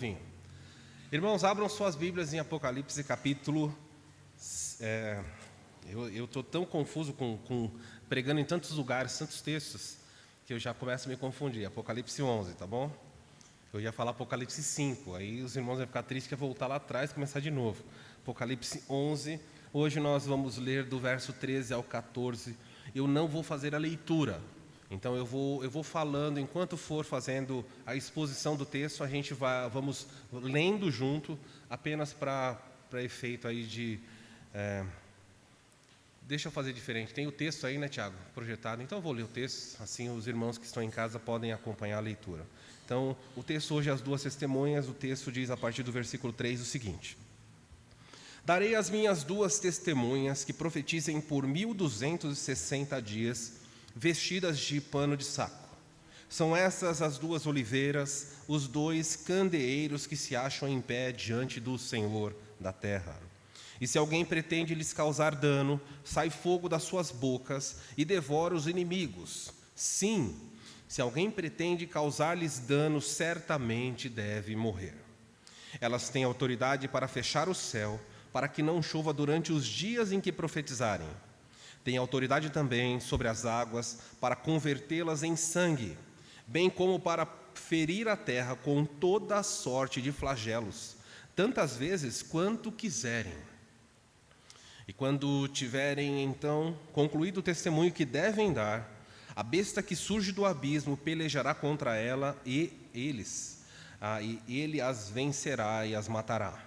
Vinho. Irmãos, abram suas Bíblias em Apocalipse capítulo... Eu estou tão confuso com pregando em tantos lugares, tantos textos, que eu já começo a me confundir. Apocalipse 11, tá bom? Eu ia falar Apocalipse 5, aí os irmãos vão ficar tristes que é voltar lá atrás e começar de novo. Apocalipse 11, hoje nós vamos ler do verso 13 ao 14. Eu não vou fazer a leitura, então eu vou falando, enquanto for fazendo a exposição do texto, vamos lendo junto, apenas para efeito aí de... Deixa eu fazer diferente, tem o texto aí, né, Tiago, projetado, então eu vou ler o texto, assim os irmãos que estão em casa podem acompanhar a leitura. Então, o texto hoje, as duas testemunhas, o texto diz a partir do versículo 3 o seguinte: Darei as minhas duas testemunhas que profetizem por 1260 dias, vestidas de pano de saco. São essas as duas oliveiras, os dois candeeiros que se acham em pé diante do Senhor da terra. E se alguém pretende lhes causar dano, sai fogo das suas bocas e devora os inimigos. Sim, se alguém pretende causar-lhes dano, certamente deve morrer. Elas têm autoridade para fechar o céu, para que não chova durante os dias em que profetizarem. Têm autoridade também sobre as águas, para convertê-las em sangue, bem como para ferir a terra com toda a sorte de flagelos, tantas vezes quanto quiserem. E quando tiverem, então, concluído o testemunho que devem dar, a besta que surge do abismo pelejará contra ela e ele as vencerá e as matará.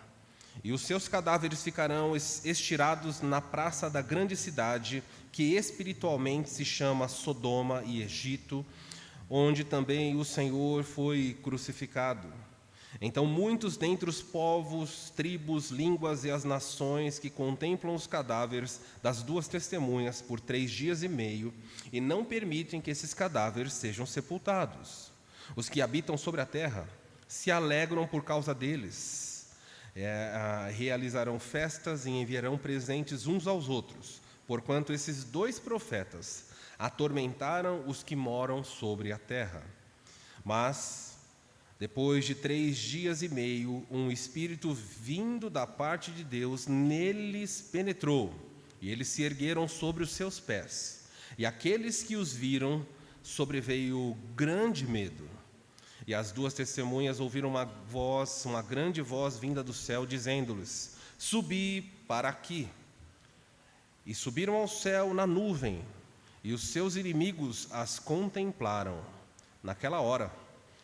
E os seus cadáveres ficarão estirados na praça da grande cidade, que espiritualmente se chama Sodoma e Egito, onde também o Senhor foi crucificado. Então muitos dentre os povos, tribos, línguas e as nações que contemplam os cadáveres das duas testemunhas por 3 dias e meio e não permitem que esses cadáveres sejam sepultados. Os que habitam sobre a terra se alegram por causa deles, realizarão festas e enviarão presentes uns aos outros, porquanto esses 2 profetas atormentaram os que moram sobre a terra. Mas depois de 3 dias e meio, um espírito vindo da parte de Deus neles penetrou, e eles se ergueram sobre os seus pés. E aqueles que os viram, sobreveio grande medo. E as duas testemunhas ouviram uma grande voz vinda do céu, dizendo-lhes: Subi para aqui. E subiram ao céu na nuvem, e os seus inimigos as contemplaram. Naquela hora,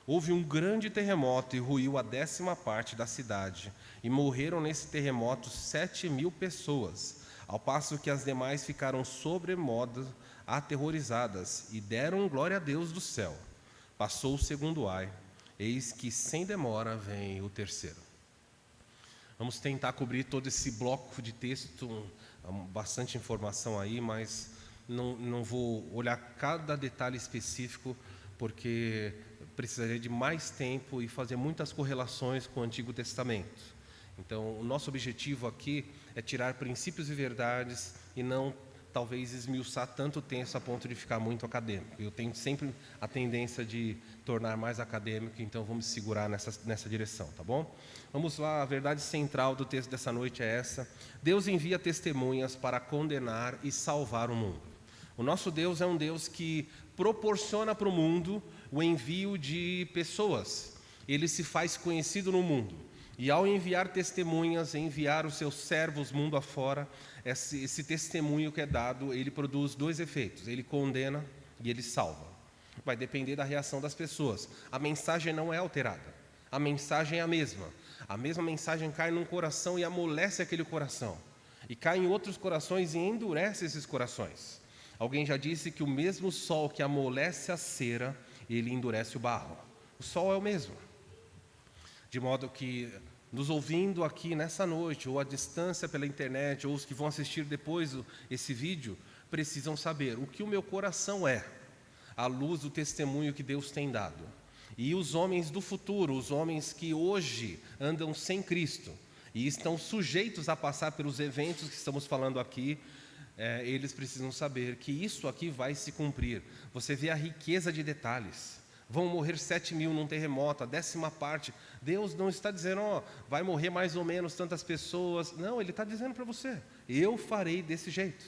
houve um grande terremoto e ruiu a 10ª parte da cidade, e morreram nesse terremoto 7.000 pessoas, ao passo que as demais ficaram sobremodo aterrorizadas, e deram glória a Deus do céu. Passou o segundo ai, eis que sem demora vem o terceiro. Vamos tentar cobrir todo esse bloco de texto, bastante informação aí, mas não vou olhar cada detalhe específico, porque precisaria de mais tempo e fazer muitas correlações com o Antigo Testamento. Então, o nosso objetivo aqui é tirar princípios e verdades e não, talvez, esmiuçar tanto o texto a ponto de ficar muito acadêmico. Eu tenho sempre a tendência de tornar mais acadêmico, então vamos segurar nessa direção, tá bom? Vamos lá, a verdade central do texto dessa noite é essa: Deus envia testemunhas para condenar e salvar o mundo. O nosso Deus é um Deus que proporciona para o mundo o envio de pessoas. Ele se faz conhecido no mundo. E ao enviar testemunhas, enviar os seus servos mundo afora, esse testemunho que é dado, ele produz 2 efeitos: ele condena e ele salva. Vai depender da reação das pessoas. A mensagem não é alterada, a mensagem é a mesma. A mesma mensagem cai num coração e amolece aquele coração, e cai em outros corações e endurece esses corações. Alguém já disse que o mesmo sol que amolece a cera, ele endurece o barro. O sol é o mesmo. De modo que, nos ouvindo aqui nessa noite, ou à distância pela internet, ou os que vão assistir depois esse vídeo, precisam saber o que o meu coração é, à luz do testemunho que Deus tem dado. E os homens do futuro, os homens que hoje andam sem Cristo e estão sujeitos a passar pelos eventos que estamos falando aqui, eles precisam saber que isso aqui vai se cumprir. Você vê a riqueza de detalhes. Vão morrer 7 mil num terremoto, a 10ª parte. Deus não está dizendo, vai morrer mais ou menos tantas pessoas. Não, Ele está dizendo para você, eu farei desse jeito.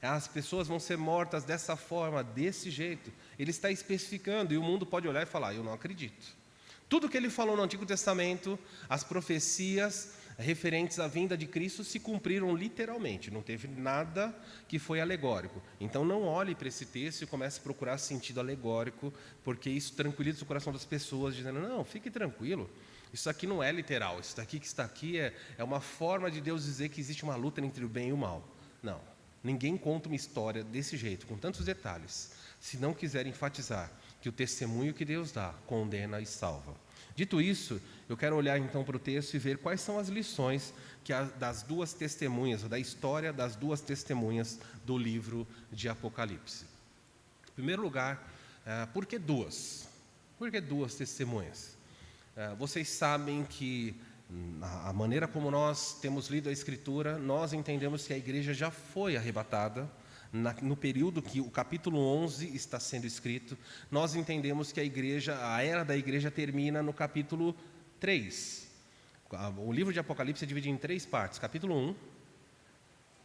As pessoas vão ser mortas dessa forma, desse jeito. Ele está especificando, e o mundo pode olhar e falar, eu não acredito. Tudo que Ele falou no Antigo Testamento, as profecias referentes à vinda de Cristo se cumpriram literalmente, não teve nada que foi alegórico. Então não olhe para esse texto e comece a procurar sentido alegórico, porque isso tranquiliza o coração das pessoas, dizendo, não, fique tranquilo, isso aqui não é literal, isso daqui que está aqui é uma forma de Deus dizer que existe uma luta entre o bem e o mal. Não, ninguém conta uma história desse jeito, com tantos detalhes, se não quiser enfatizar que o testemunho que Deus dá condena e salva. Dito isso, eu quero olhar então para o texto e ver quais são as lições das duas testemunhas, da história das duas testemunhas do livro de Apocalipse. Em primeiro lugar, por que duas? Por que duas testemunhas? Vocês sabem que a maneira como nós temos lido a Escritura, nós entendemos que a igreja já foi arrebatada. No período que o capítulo 11 está sendo escrito, nós entendemos que a era da igreja termina no capítulo 3. O livro de Apocalipse é dividido em 3 partes, capítulo 1,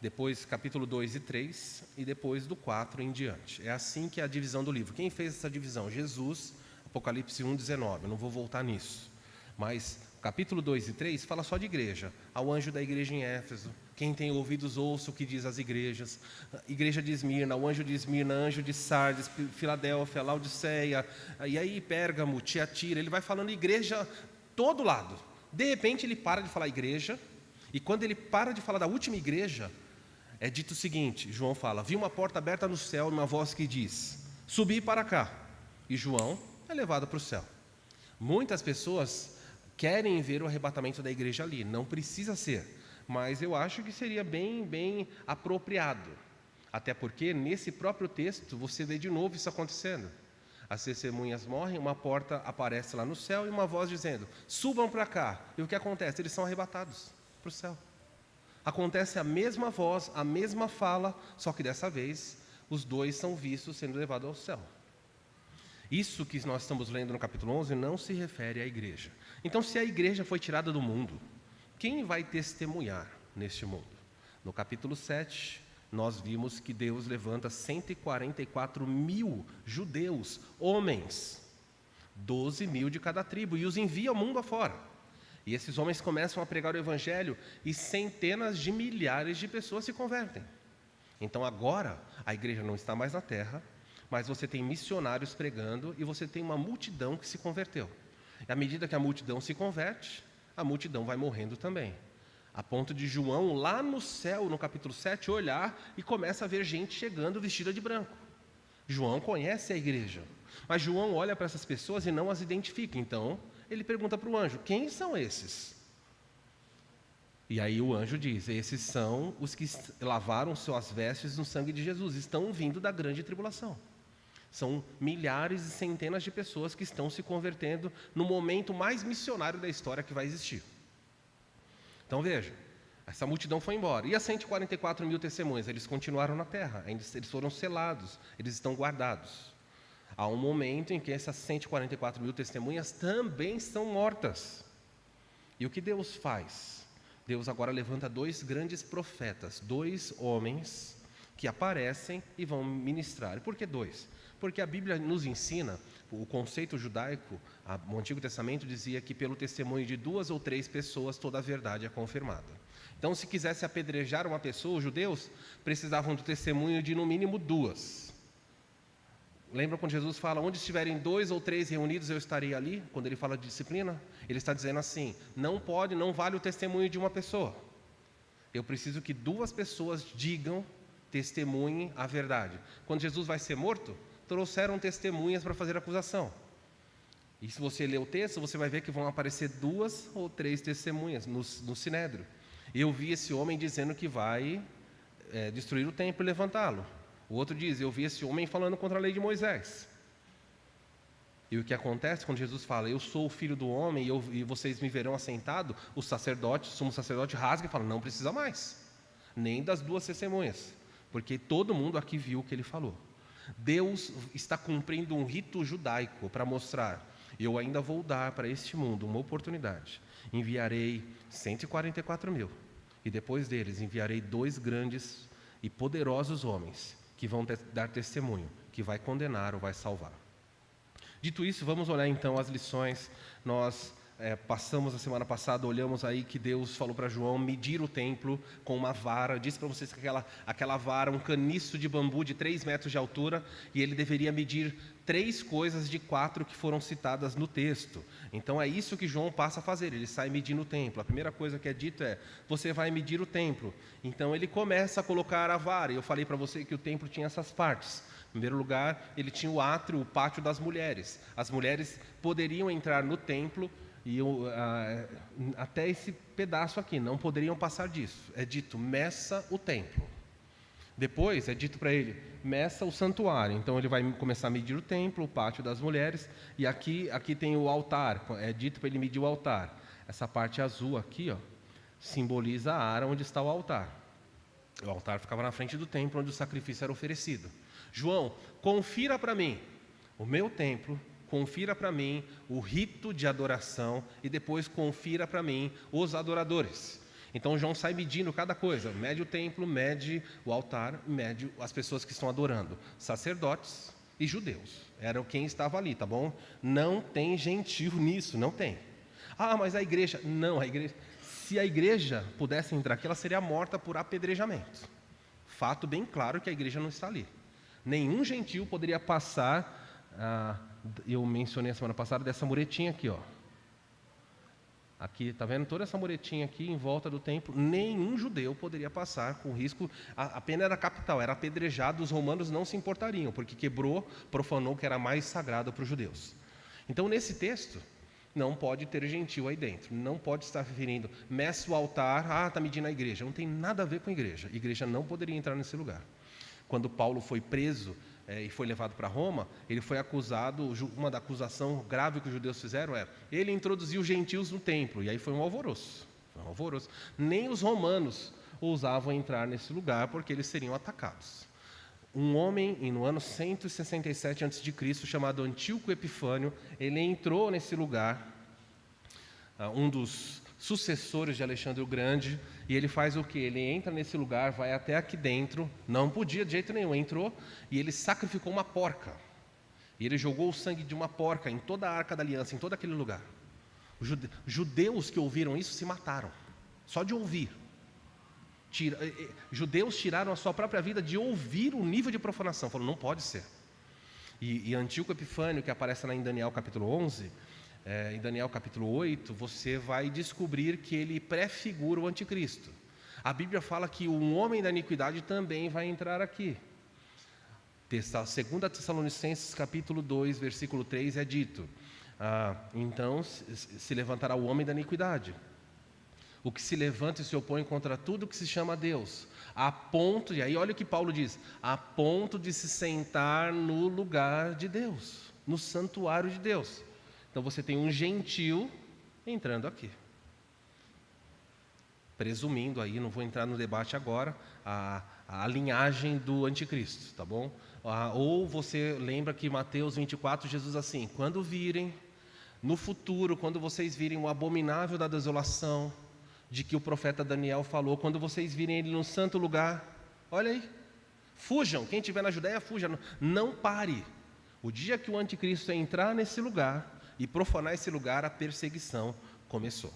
depois capítulo 2 e 3, e depois do 4 em diante. É assim que é a divisão do livro. Quem fez essa divisão? Jesus, Apocalipse 1:19, eu não vou voltar nisso. Mas capítulo 2 e 3 fala só de igreja. Ao anjo da igreja em Éfeso, quem tem ouvidos ouça o que diz as igrejas. Igreja de Esmirna, o anjo de Esmirna, anjo de Sardes, Filadélfia, Laodiceia, e aí Pérgamo, Tiatira, ele vai falando igreja todo lado. De repente ele para de falar igreja, e quando ele para de falar da última igreja, é dito o seguinte, João fala, vi uma porta aberta no céu, uma voz que diz, subi para cá, e João é levado para o céu. Muitas pessoas querem ver o arrebatamento da igreja ali, não precisa ser, mas eu acho que seria bem apropriado, até porque nesse próprio texto você vê de novo isso acontecendo. As testemunhas morrem, uma porta aparece lá no céu e uma voz dizendo, subam para cá, e o que acontece? Eles são arrebatados para o céu. Acontece a mesma voz, a mesma fala, só que dessa vez os dois são vistos sendo levados ao céu. Isso que nós estamos lendo no capítulo 11 não se refere à igreja. Então, se a igreja foi tirada do mundo, quem vai testemunhar neste mundo? No capítulo 7, nós vimos que Deus levanta 144 mil judeus, homens, 12 mil de cada tribo, e os envia ao mundo afora. E esses homens começam a pregar o evangelho e centenas de milhares de pessoas se convertem. Então agora a igreja não está mais na terra, mas você tem missionários pregando e você tem uma multidão que se converteu. E à medida que a multidão se converte, a multidão vai morrendo também. A ponto de João, lá no céu, no capítulo 7, olhar e começa a ver gente chegando vestida de branco. João conhece a igreja, mas João olha para essas pessoas e não as identifica. Então, ele pergunta para o anjo, quem são esses? E aí o anjo diz, esses são os que lavaram suas vestes no sangue de Jesus, estão vindo da grande tribulação. São milhares e centenas de pessoas que estão se convertendo no momento mais missionário da história que vai existir. Então veja, essa multidão foi embora. E as 144 mil testemunhas? Eles continuaram na terra, eles foram selados, eles estão guardados. Há um momento em que essas 144 mil testemunhas também são mortas. E o que Deus faz? Deus agora levanta 2 grandes profetas, 2 homens que aparecem e vão ministrar. Por que 2? Porque a Bíblia nos ensina, o conceito judaico, o Antigo Testamento dizia que pelo testemunho de 2 ou 3 pessoas toda a verdade é confirmada. Então, se quisesse apedrejar uma pessoa, os judeus precisavam do testemunho de no mínimo 2. Lembra quando Jesus fala, onde estiverem 2 ou 3 reunidos, eu estarei ali? Quando ele fala de disciplina, ele está dizendo assim, não vale o testemunho de uma pessoa. Eu preciso que 2 pessoas digam, testemunhem a verdade. Quando Jesus vai ser morto, trouxeram testemunhas para fazer acusação. E se você ler o texto, você vai ver que vão aparecer 2 ou 3 testemunhas no Sinédrio. Eu vi esse homem dizendo que vai destruir o templo e levantá-lo. O outro diz, eu vi esse homem falando contra a lei de Moisés. E o que acontece quando Jesus fala, eu sou o filho do homem e vocês me verão assentado, o sumo sacerdote rasga e fala, não precisa mais, nem das 2 testemunhas, porque todo mundo aqui viu o que ele falou. Deus está cumprindo um rito judaico para mostrar: eu ainda vou dar para este mundo uma oportunidade. Enviarei 144.000, e depois deles enviarei 2 grandes e poderosos homens que vão dar testemunho, que vai condenar ou vai salvar. Dito isso, vamos olhar então as lições. Nós passamos a semana passada, olhamos aí que Deus falou para João medir o templo com uma vara. Disse para vocês que aquela vara, um caniço de bambu de 3 metros de altura, e ele deveria medir 3 coisas de 4 que foram citadas no texto. Então é isso que João passa a fazer, ele sai medindo o templo. A primeira coisa que é dito é: você vai medir o templo. Então ele começa a colocar a vara, e eu falei para você que o templo tinha essas partes. Em primeiro lugar, ele tinha o átrio, o pátio das mulheres. As mulheres poderiam entrar no templo e até esse pedaço aqui, não poderiam passar disso. É dito: meça o templo. Depois é dito para ele: meça o santuário. Então ele vai começar a medir o templo, o pátio das mulheres, e aqui tem o altar. É dito para ele medir o altar. Essa parte azul aqui, ó, simboliza a área onde está o altar. O altar ficava na frente do templo, onde o sacrifício era oferecido. João, confira para mim o meu templo, confira para mim o rito de adoração, e depois confira para mim os adoradores. Então João sai medindo cada coisa: mede o templo, mede o altar, mede as pessoas que estão adorando, sacerdotes e judeus. Eram quem estava ali, tá bom? Não tem gentil nisso, não tem. Ah, mas a igreja... Não, a igreja... Se a igreja pudesse entrar aqui, ela seria morta por apedrejamento. Fato bem claro que a igreja não está ali. Nenhum gentil poderia passar, eu mencionei a semana passada, dessa muretinha aqui, ó. Aqui, tá vendo toda essa muretinha aqui em volta do templo? Nenhum judeu poderia passar com risco. A pena era capital, era apedrejado. Os romanos não se importariam, porque quebrou, profanou o que era mais sagrado para os judeus. Então, nesse texto, não pode ter gentil aí dentro. Não pode estar referindo: meça o altar, está medindo a igreja. Não tem nada a ver com a igreja. A igreja não poderia entrar nesse lugar. Quando Paulo foi preso e foi levado para Roma, ele foi acusado. Uma da acusação grave que os judeus fizeram ele introduziu os gentios no templo, e aí foi um alvoroço. Nem os romanos ousavam entrar nesse lugar, porque eles seriam atacados. Um homem, no ano 167 a.C., chamado Antíoco Epifânio, ele entrou nesse lugar, um dos sucessores de Alexandre o Grande, e ele faz o quê? Ele entra nesse lugar, vai até aqui dentro, não podia de jeito nenhum, entrou, e ele sacrificou uma porca. E ele jogou o sangue de uma porca em toda a Arca da Aliança, em todo aquele lugar. Os judeus que ouviram isso se mataram, só de ouvir. Judeus tiraram a sua própria vida de ouvir o nível de profanação. Falaram: não pode ser. E Antíoco Epifânio, que aparece lá em Daniel capítulo 11, em Daniel capítulo 8, você vai descobrir que ele prefigura o anticristo. A Bíblia fala que um homem da iniquidade também vai entrar aqui. 2 Tessalonicenses capítulo 2, versículo 3 é dito: então se levantará o homem da iniquidade, o que se levanta e se opõe contra tudo que se chama Deus, a ponto, e aí olha o que Paulo diz, a ponto de se sentar no lugar de Deus, no santuário de Deus. Então você tem um gentil entrando aqui. Presumindo aí, não vou entrar no debate agora, a linhagem do anticristo, tá bom? Ou você lembra que Mateus 24, Jesus assim: quando virem, no futuro, quando vocês virem o abominável da desolação, de que o profeta Daniel falou, quando vocês virem ele no santo lugar, olha aí, fujam, quem estiver na Judéia, fuja, não pare. O dia que o anticristo entrar nesse lugar e profanar esse lugar, a perseguição começou.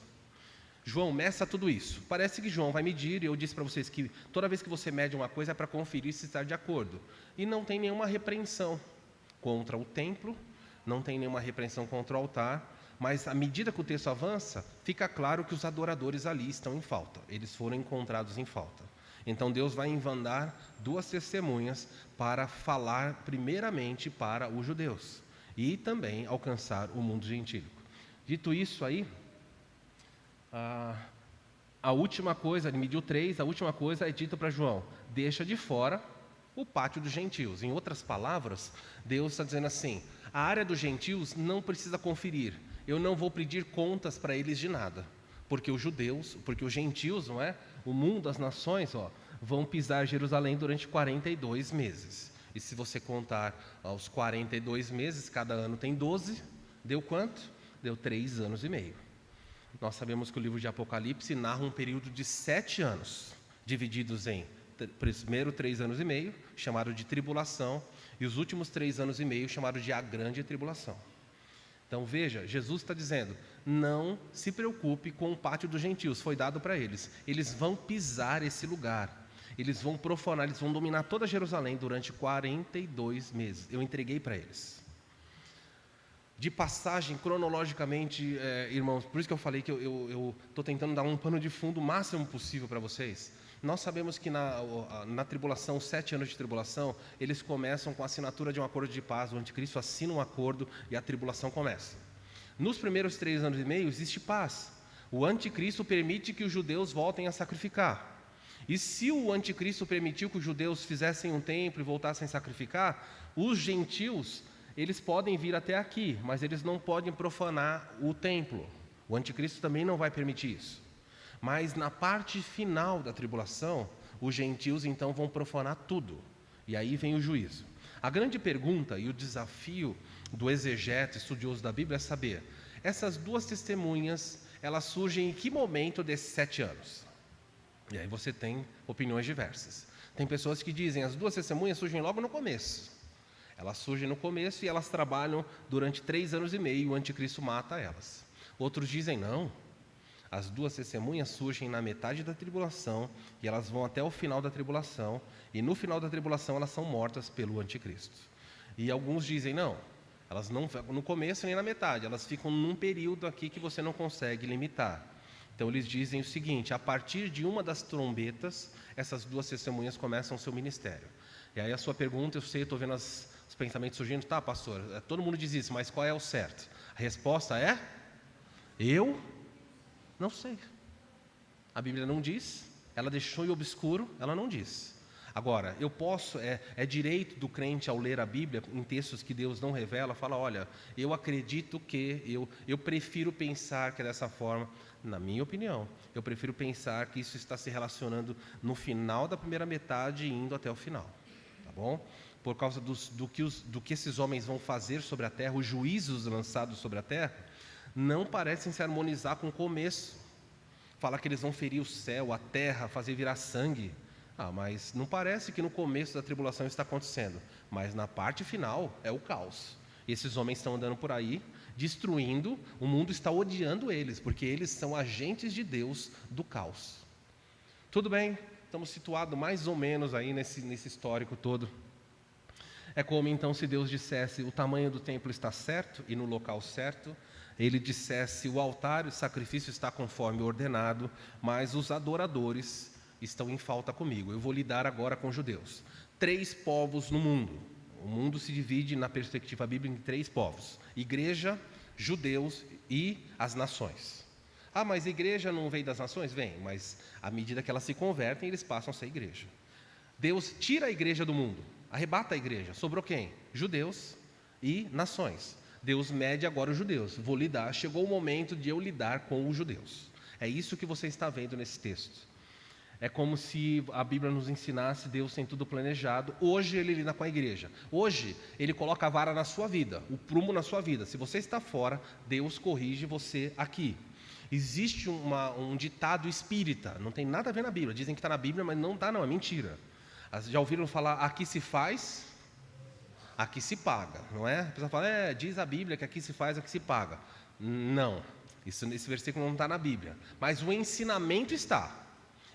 João meça tudo isso. Parece que João vai medir, e eu disse para vocês que toda vez que você mede uma coisa é para conferir se está de acordo. E não tem nenhuma repreensão contra o templo, não tem nenhuma repreensão contra o altar, mas à medida que o texto avança, fica claro que os adoradores ali estão em falta. Eles foram encontrados em falta. Então Deus vai enviar 2 testemunhas para falar primeiramente para os judeus e também alcançar o mundo gentílico. Dito isso aí, a última coisa, ele mediu 3, a última coisa é dita para João: deixa de fora o pátio dos gentios. Em outras palavras, Deus está dizendo assim: a área dos gentios não precisa conferir, eu não vou pedir contas para eles de nada, porque os gentios, não é? O mundo, as nações, vão pisar Jerusalém durante 42 meses. E se você contar aos 42 meses, cada ano tem 12, deu quanto? Deu 3 anos e meio. Nós sabemos que o livro de Apocalipse narra um período de 7 anos, divididos em primeiro 3 anos e meio, chamado de tribulação, e os últimos 3 anos e meio, chamado de a grande tribulação. Então veja, Jesus está dizendo, não se preocupe com o pátio dos gentios, foi dado para eles. Eles vão pisar esse lugar, eles vão profanar, eles vão dominar toda Jerusalém durante 42 meses. Eu entreguei para eles. De passagem, cronologicamente, irmãos, por isso que eu falei que eu estou tentando dar um pano de fundo o máximo possível para vocês. Nós sabemos que na tribulação, os 7 anos de tribulação, eles começam com a assinatura de um acordo de paz. O anticristo assina um acordo e a tribulação começa. Nos primeiros 3 anos e meio existe paz. O anticristo permite que os judeus voltem a sacrificar. E se o anticristo permitiu que os judeus fizessem um templo e voltassem a sacrificar, os gentios, eles podem vir até aqui, mas eles não podem profanar o templo. O anticristo também não vai permitir isso. Mas na parte final da tribulação, os gentios então vão profanar tudo. E aí vem o juízo. A grande pergunta e o desafio do exegeta, estudioso da Bíblia, é saber, essas duas testemunhas, elas surgem em que momento desses 7 anos? E aí você tem opiniões diversas. Tem pessoas que dizem, as duas testemunhas surgem logo no começo. Elas surgem no começo e elas trabalham durante 3 anos e meio, e o anticristo mata elas. Outros dizem, não. As duas testemunhas surgem na metade da tribulação e elas vão até o final da tribulação, e no final da tribulação elas são mortas pelo anticristo. E alguns dizem, não, elas não ficam no começo nem na metade, elas ficam num período aqui que você não consegue limitar. Então eles dizem o seguinte, a partir de uma das trombetas, essas duas testemunhas começam o seu ministério. E aí a sua pergunta, eu sei, eu estou vendo os pensamentos surgindo, tá, pastor, todo mundo diz isso, mas qual é o certo? A resposta é, eu não sei. A Bíblia não diz, ela deixou em obscuro, ela não diz. Agora, eu posso, é direito do crente ao ler a Bíblia, em textos que Deus não revela, fala, olha, eu acredito que, eu prefiro pensar que é dessa forma, na minha opinião, eu prefiro pensar que isso está se relacionando no final da primeira metade e indo até o final, tá bom? Por causa do que esses homens vão fazer sobre a terra, os juízos lançados sobre a terra, não parecem se harmonizar com o começo. Fala que eles vão ferir o céu, a terra, fazer virar sangue. Mas não parece que no começo da tribulação isso está acontecendo. Mas na parte final é o caos. E esses homens estão andando por aí, destruindo, o mundo está odiando eles, porque eles são agentes de Deus do caos. Tudo bem, estamos situados mais ou menos aí nesse histórico todo. É como então se Deus dissesse, o tamanho do templo está certo e no local certo, ele dissesse, o altar e o sacrifício está conforme ordenado, mas os adoradores estão em falta comigo. Eu vou lidar agora com os judeus. 3 povos no mundo. O mundo se divide na perspectiva bíblica em 3 povos. Igreja, judeus e as nações. Mas a igreja não vem das nações? Vem, mas à medida que elas se convertem, eles passam a ser igreja. Deus tira a igreja do mundo, arrebata a igreja. Sobrou quem? Judeus e nações. Deus mede agora os judeus. Vou lidar, chegou o momento de eu lidar com os judeus. É isso que você está vendo nesse texto. É como se a Bíblia nos ensinasse, Deus tem tudo planejado. Hoje Ele lida com a igreja. Hoje Ele coloca a vara na sua vida, o prumo na sua vida. Se você está fora, Deus corrige você aqui. Existe um ditado espírita, não tem nada a ver na Bíblia. Dizem que está na Bíblia, mas não está não, é mentira. Já ouviram falar, aqui se faz, aqui se paga, não é? A pessoa fala, diz a Bíblia que aqui se faz, aqui se paga. Não, esse versículo não está na Bíblia. Mas o ensinamento está.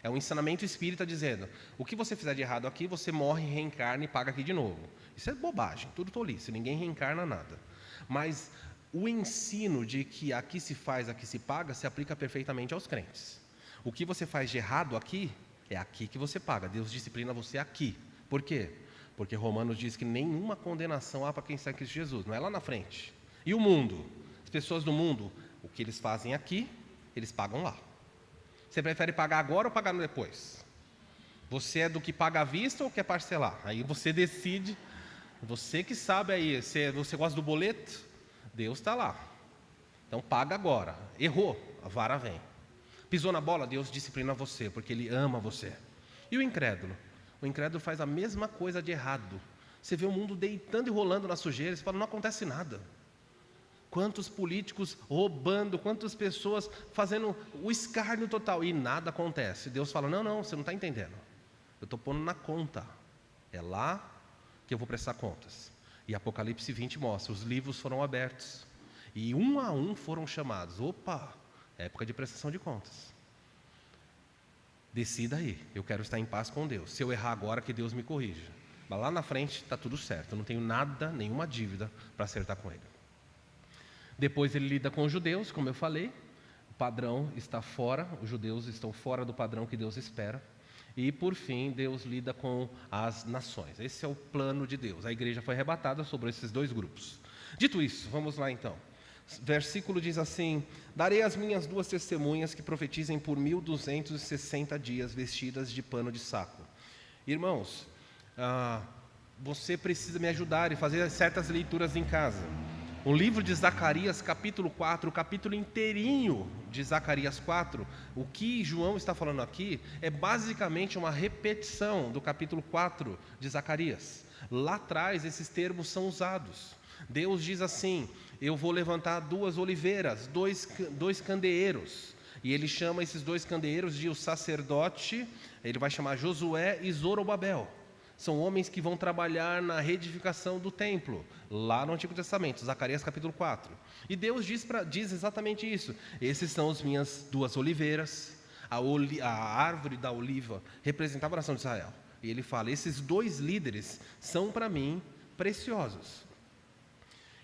É um ensinamento espírita dizendo, o que você fizer de errado aqui, você morre, reencarna e paga aqui de novo. Isso é bobagem, tudo tolice, ninguém reencarna nada. Mas o ensino de que aqui se faz, aqui se paga, se aplica perfeitamente aos crentes. O que você faz de errado aqui, é aqui que você paga. Deus disciplina você aqui. Por quê? Porque Romanos diz que nenhuma condenação há para quem está em Cristo Jesus, não é lá na frente. E o mundo? As pessoas do mundo, o que eles fazem aqui, eles pagam lá. Você prefere pagar agora ou pagar depois? Você é do que paga à vista ou quer parcelar? Aí você decide, você que sabe aí, você gosta do boleto? Deus está lá. Então paga agora. Errou, a vara vem. Pisou na bola, Deus disciplina você, porque Ele ama você. E o incrédulo? O incrédulo faz a mesma coisa de errado. Você vê o mundo deitando e rolando na sujeira, você fala, não acontece nada. Quantos políticos roubando, quantas pessoas fazendo o escárnio total, e nada acontece. Deus fala, não, você não está entendendo. Eu estou pondo na conta. É lá que eu vou prestar contas. E Apocalipse 20 mostra, os livros foram abertos. E um a um foram chamados. Opa, época de prestação de contas. Decida aí, eu quero estar em paz com Deus. Se eu errar agora, que Deus me corrija. Mas lá na frente está tudo certo, eu não tenho nada, nenhuma dívida para acertar com ele. Depois ele lida com os judeus, como eu falei. O padrão está fora, os judeus estão fora do padrão que Deus espera. E por fim, Deus lida com as nações. Esse é o plano de Deus. A igreja foi arrebatada sobre esses dois grupos. Dito isso, vamos lá então. Versículo diz assim: darei as minhas 2 testemunhas que profetizem por 1260 dias, vestidas de pano de saco. Irmãos, você precisa me ajudar e fazer certas leituras em casa. O livro de Zacarias, capítulo 4, o capítulo inteirinho de Zacarias 4, o que João está falando aqui é basicamente uma repetição do capítulo 4 de Zacarias. Lá atrás esses termos são usados. Deus diz assim: eu vou levantar 2 oliveiras, dois candeeiros. E ele chama esses 2 candeeiros de o sacerdote, ele vai chamar Josué e Zorobabel. São homens que vão trabalhar na reedificação do templo, lá no Antigo Testamento, Zacarias capítulo 4. E Deus diz exatamente isso. Esses são as minhas 2 oliveiras, a árvore da oliva representava a nação de Israel. E ele fala, esses 2 líderes são para mim preciosos.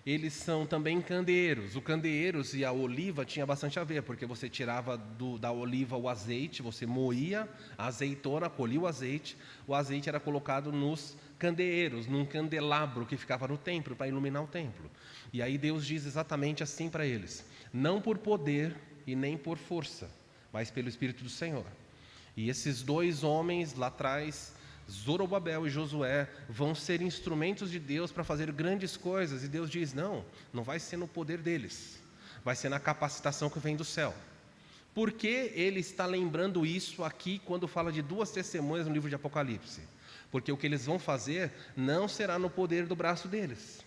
Eles são também candeeiros. O candeeiros e a oliva tinha bastante a ver, porque você tirava da oliva o azeite, você moía a azeitona, colhia o azeite era colocado nos candeeiros, num candelabro que ficava no templo, para iluminar o templo. E aí Deus diz exatamente assim para eles: não por poder e nem por força, mas pelo Espírito do Senhor. E esses 2 homens lá atrás, Zorobabel e Josué, vão ser instrumentos de Deus para fazer grandes coisas. E Deus diz, não vai ser no poder deles, vai ser na capacitação que vem do céu. Por que ele está lembrando isso aqui quando fala de 2 testemunhas no livro de Apocalipse? Porque o que eles vão fazer não será no poder do braço deles,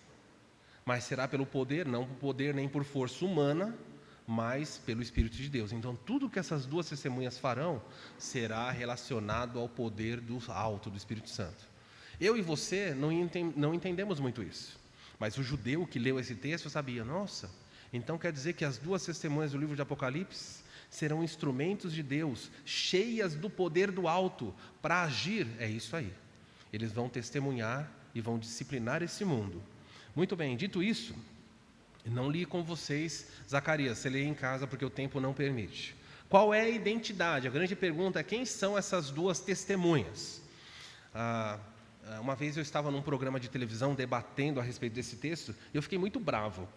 mas será pelo poder, não por poder nem por força humana, mas pelo Espírito de Deus. Então tudo que essas 2 testemunhas farão será relacionado ao poder do alto, do Espírito Santo. Eu e você não entendemos muito isso, mas o judeu que leu esse texto sabia, nossa, então quer dizer que as 2 testemunhas do livro de Apocalipse serão instrumentos de Deus, cheias do poder do alto, para agir. É isso aí, eles vão testemunhar e vão disciplinar esse mundo. Muito bem, dito isso, não li com vocês Zacarias, você lê em casa porque o tempo não permite. Qual é a identidade? A grande pergunta é, quem são essas 2 testemunhas? Uma vez eu estava num programa de televisão debatendo a respeito desse texto, e eu fiquei muito bravo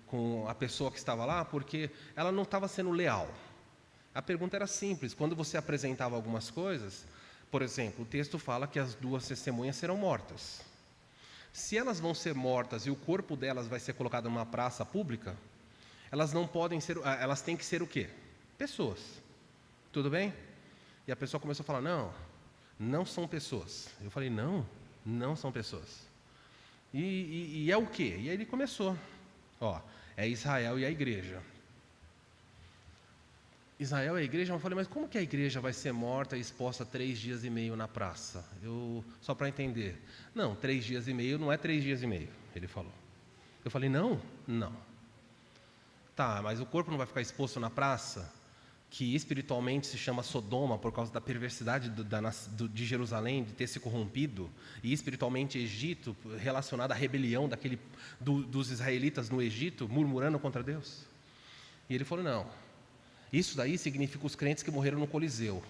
com a pessoa que estava lá, porque ela não estava sendo leal. A pergunta era simples, quando você apresentava algumas coisas, por exemplo, o texto fala que as 2 testemunhas serão mortas. Se elas vão ser mortas e o corpo delas vai ser colocado numa praça pública, elas não podem ser, elas têm que ser o quê? Pessoas. Tudo bem? E a pessoa começou a falar, não são pessoas. Eu falei, não são pessoas. E é o quê? E aí ele começou. É Israel e a igreja. Israel é a igreja? Eu falei, mas como que a igreja vai ser morta e exposta 3 dias e meio na praça? Só para entender. Não, 3 dias e meio não é 3 dias e meio, ele falou. Eu falei, não. Tá, mas o corpo não vai ficar exposto na praça, que espiritualmente se chama Sodoma, por causa da perversidade de Jerusalém, de ter se corrompido, e espiritualmente Egito, relacionado à rebelião dos israelitas no Egito, murmurando contra Deus? E ele falou, não. Isso daí significa os crentes que morreram no Coliseu.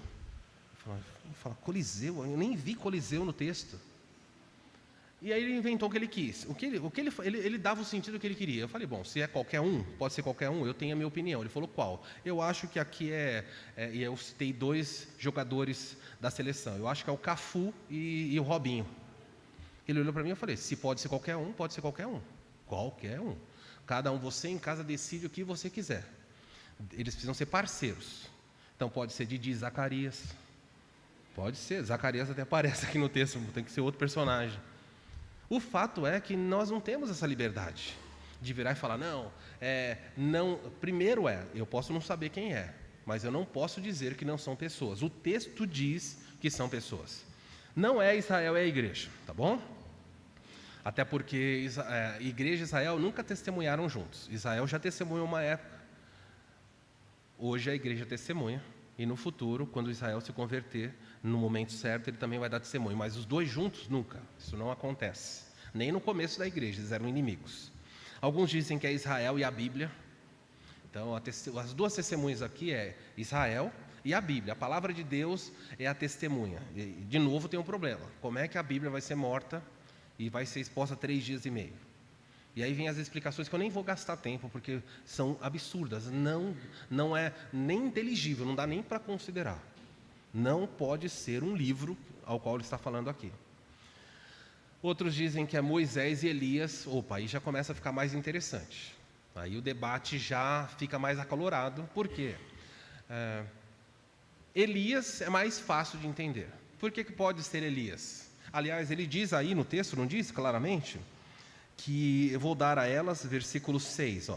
Eu falo, Coliseu? Eu nem vi Coliseu no texto. E aí ele inventou o que ele quis. Ele dava o sentido que ele queria. Eu falei, bom, se é qualquer um, pode ser qualquer um, eu tenho a minha opinião. Ele falou, qual? Eu acho que aqui e eu citei 2 jogadores da seleção. Eu acho que é o Cafu e o Robinho. Ele olhou para mim e eu falei, se pode ser qualquer um, pode ser qualquer um. Qualquer um. Cada um, você em casa decide o que você quiser. Eles precisam ser parceiros. Então pode ser Didi e Zacarias. Pode ser, Zacarias até aparece aqui no texto, tem que ser outro personagem. O fato é que nós não temos essa liberdade de virar e falar, não. Primeiro eu posso não saber quem é, mas eu não posso dizer que não são pessoas. O texto diz que são pessoas. Não é Israel, é a igreja, tá bom? Até porque igreja e Israel nunca testemunharam juntos. Israel já testemunhou uma época. Hoje a igreja testemunha. E no futuro, quando Israel se converter, no momento certo, ele também vai dar testemunho. Mas os dois juntos, nunca. Isso não acontece. Nem no começo da igreja, eles eram inimigos. Alguns dizem que é Israel e a Bíblia. Então, as duas testemunhas aqui é Israel e a Bíblia. A palavra de Deus é a testemunha. E, de novo, tem um problema. Como é que a Bíblia vai ser morta e vai ser exposta 3 dias e meio? E aí vem as explicações que eu nem vou gastar tempo, porque são absurdas. Não é nem inteligível, não dá nem para considerar. Não pode ser um livro ao qual ele está falando aqui. Outros dizem que é Moisés e Elias. Opa, aí já começa a ficar mais interessante. Aí o debate já fica mais acalorado. Por quê? Elias é mais fácil de entender. Por que pode ser Elias? Aliás, ele diz aí no texto, não diz claramente? Que eu vou dar a elas, versículo 6,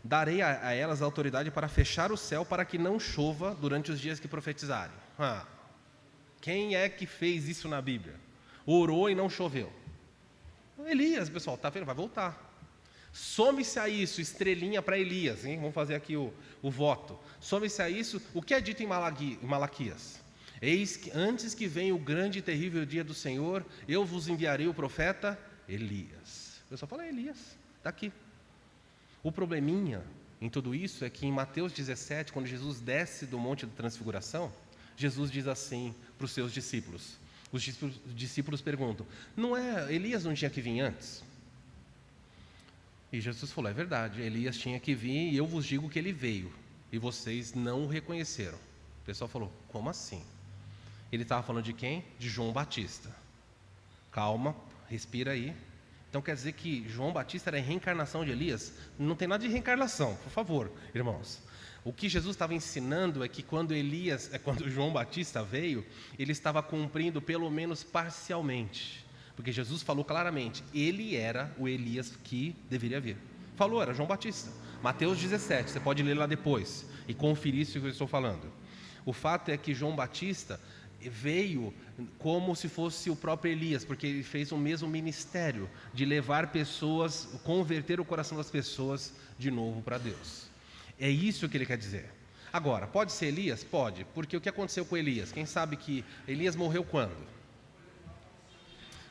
darei a elas a autoridade para fechar o céu para que não chova durante os dias que profetizarem. Quem é que fez isso na Bíblia? Orou e não choveu. Elias, pessoal, tá vendo? Vai voltar. Some-se a isso, estrelinha para Elias, hein? Vamos fazer aqui o voto. Some-se a isso, o que é dito em Malaquias? Eis que antes que venha o grande e terrível dia do Senhor, eu vos enviarei o profeta Elias. O pessoal fala, Elias, está aqui. O probleminha em tudo isso é que em Mateus 17, quando Jesus desce do Monte da Transfiguração, Jesus diz assim para os seus discípulos. Os discípulos perguntam, Elias não tinha que vir antes? E Jesus falou, é verdade, Elias tinha que vir e eu vos digo que ele veio. E vocês não o reconheceram. O pessoal falou, como assim? Ele estava falando de quem? De João Batista. Calma, respira aí. Então quer dizer que João Batista era a reencarnação de Elias? Não tem nada de reencarnação, por favor, irmãos. O que Jesus estava ensinando é que quando João Batista veio, ele estava cumprindo pelo menos parcialmente. Porque Jesus falou claramente, ele era o Elias que deveria vir. Falou, era João Batista. Mateus 17, você pode ler lá depois e conferir isso que eu estou falando. O fato é que João Batista veio como se fosse o próprio Elias, porque ele fez o mesmo ministério de levar pessoas, converter o coração das pessoas de novo para Deus. É isso que ele quer dizer. Agora, pode ser Elias? Pode, porque o que aconteceu com Elias? Quem sabe que Elias morreu quando?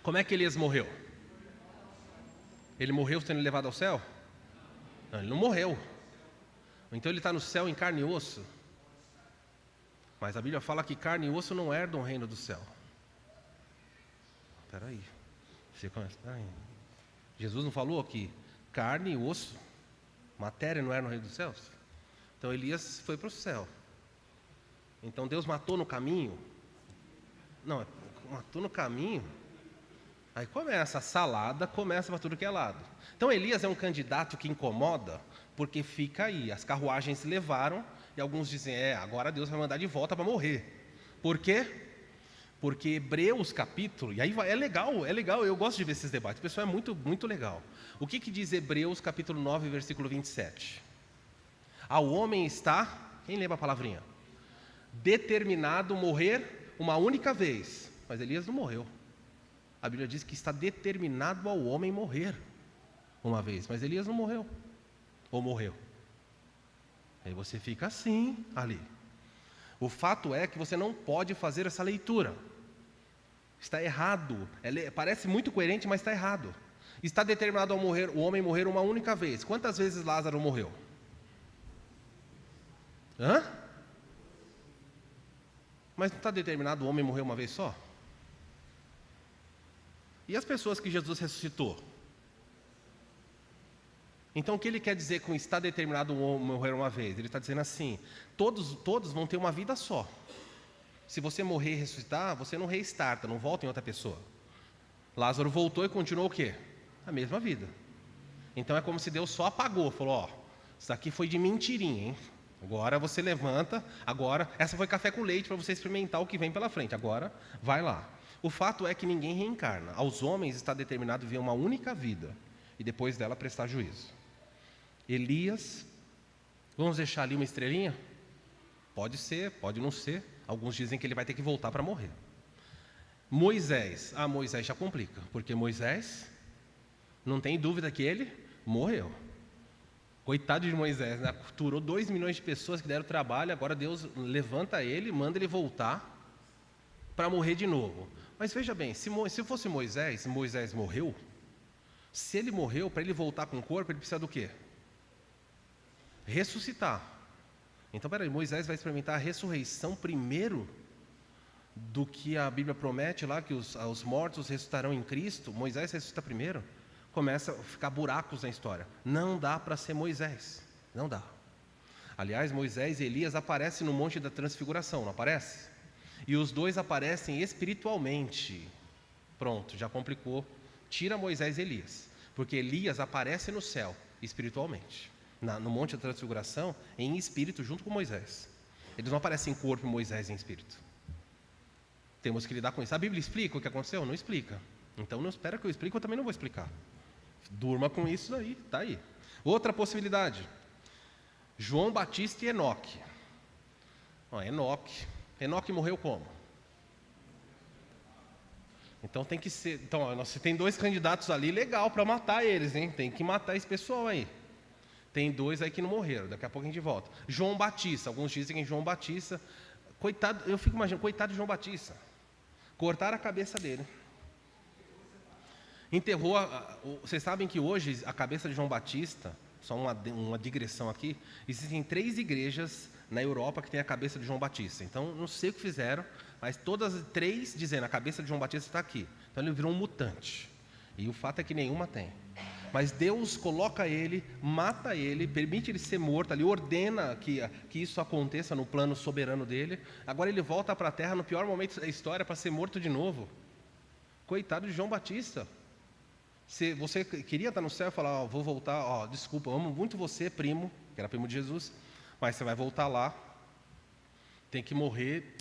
Como é que Elias morreu? Ele morreu sendo levado ao céu? Não, ele não morreu. Então ele está no céu em carne e osso. Mas a Bíblia fala que carne e osso não herdam o reino do céu. Espera aí. Jesus não falou que carne e osso, matéria não herdam o reino dos céus? Então Elias foi para o céu. Então Deus matou no caminho? Não, matou no caminho. Aí começa a salada, começa para tudo que é lado. Então Elias é um candidato que incomoda, porque fica aí, as carruagens se levaram, e alguns dizem, agora Deus vai mandar de volta para morrer. Por quê? Porque Hebreus capítulo, e aí é legal, eu gosto de ver esses debates, o pessoal é muito, muito legal. O que diz Hebreus capítulo 9, versículo 27? Ao homem está, quem lembra a palavrinha? Determinado morrer uma única vez, mas Elias não morreu. A Bíblia diz que está determinado ao homem morrer uma vez, mas Elias não morreu. Ou morreu? Aí você fica assim, ali. O fato é que você não pode fazer essa leitura. Está errado. Parece muito coerente, mas está errado. Está determinado o homem morrer uma única vez. Quantas vezes Lázaro morreu? Mas não está determinado o homem morrer uma vez só? E as pessoas que Jesus ressuscitou? Então o que ele quer dizer com está determinado o homem morrer uma vez? Ele está dizendo assim, todos vão ter uma vida só. Se você morrer e ressuscitar, você não restarta, não volta em outra pessoa. Lázaro voltou e continuou o quê? A mesma vida. Então é como se Deus só apagou, falou, isso aqui foi de mentirinha, hein? Agora você levanta, essa foi café com leite para você experimentar o que vem pela frente, agora vai lá. O fato é que ninguém reencarna. Aos homens está determinado viver uma única vida e depois dela prestar juízo. Elias, vamos deixar ali uma estrelinha? Pode ser, pode não ser. Alguns dizem que ele vai ter que voltar para morrer. Moisés, Moisés já complica, porque Moisés, não tem dúvida que ele morreu. Coitado de Moisés, né? Capturou 2 milhões de pessoas que deram trabalho, agora Deus levanta ele, manda ele voltar para morrer de novo. Mas veja bem, se fosse Moisés, Moisés morreu. Se ele morreu, para ele voltar com o corpo, ele precisa do quê? Ressuscitar. Então, peraí, Moisés vai experimentar a ressurreição primeiro do que a Bíblia promete lá, que os mortos ressuscitarão em Cristo. Moisés ressuscita primeiro. Começa a ficar buracos na história. Não dá para ser Moisés. Não dá. Aliás, Moisés e Elias aparecem no Monte da Transfiguração, não aparece? E os dois aparecem espiritualmente. Pronto, já complicou. Tira Moisés e Elias. Porque Elias aparece no céu, espiritualmente. No Monte da Transfiguração, em espírito, junto com Moisés. Eles não aparecem em corpo, Moisés em espírito. Temos que lidar com isso. A Bíblia explica o que aconteceu? Não explica. Então não espera que eu explique, eu também não vou explicar. Durma com isso aí, está aí. Outra possibilidade. João Batista e Enoque. Enoque morreu como? Então tem que ser. Então, você tem 2 candidatos ali, legal, para matar eles, hein? Tem que matar esse pessoal aí. Tem 2 aí que não morreram, daqui a pouco a gente volta. João Batista, alguns dizem que João Batista, coitado, eu fico imaginando, coitado de João Batista. Cortaram a cabeça dele. Enterrou, vocês sabem que hoje a cabeça de João Batista, só uma digressão aqui, existem 3 igrejas na Europa que tem a cabeça de João Batista. Então, não sei o que fizeram, mas todas 3 dizendo a cabeça de João Batista está aqui. Então, ele virou um mutante. E o fato é que nenhuma tem. Mas Deus coloca ele, mata ele, permite ele ser morto ali, ordena que isso aconteça no plano soberano dele. Agora ele volta para a terra no pior momento da história para ser morto de novo. Coitado de João Batista. Se você queria estar no céu e falar, vou voltar, desculpa, eu amo muito você, primo, que era primo de Jesus, mas você vai voltar lá, tem que morrer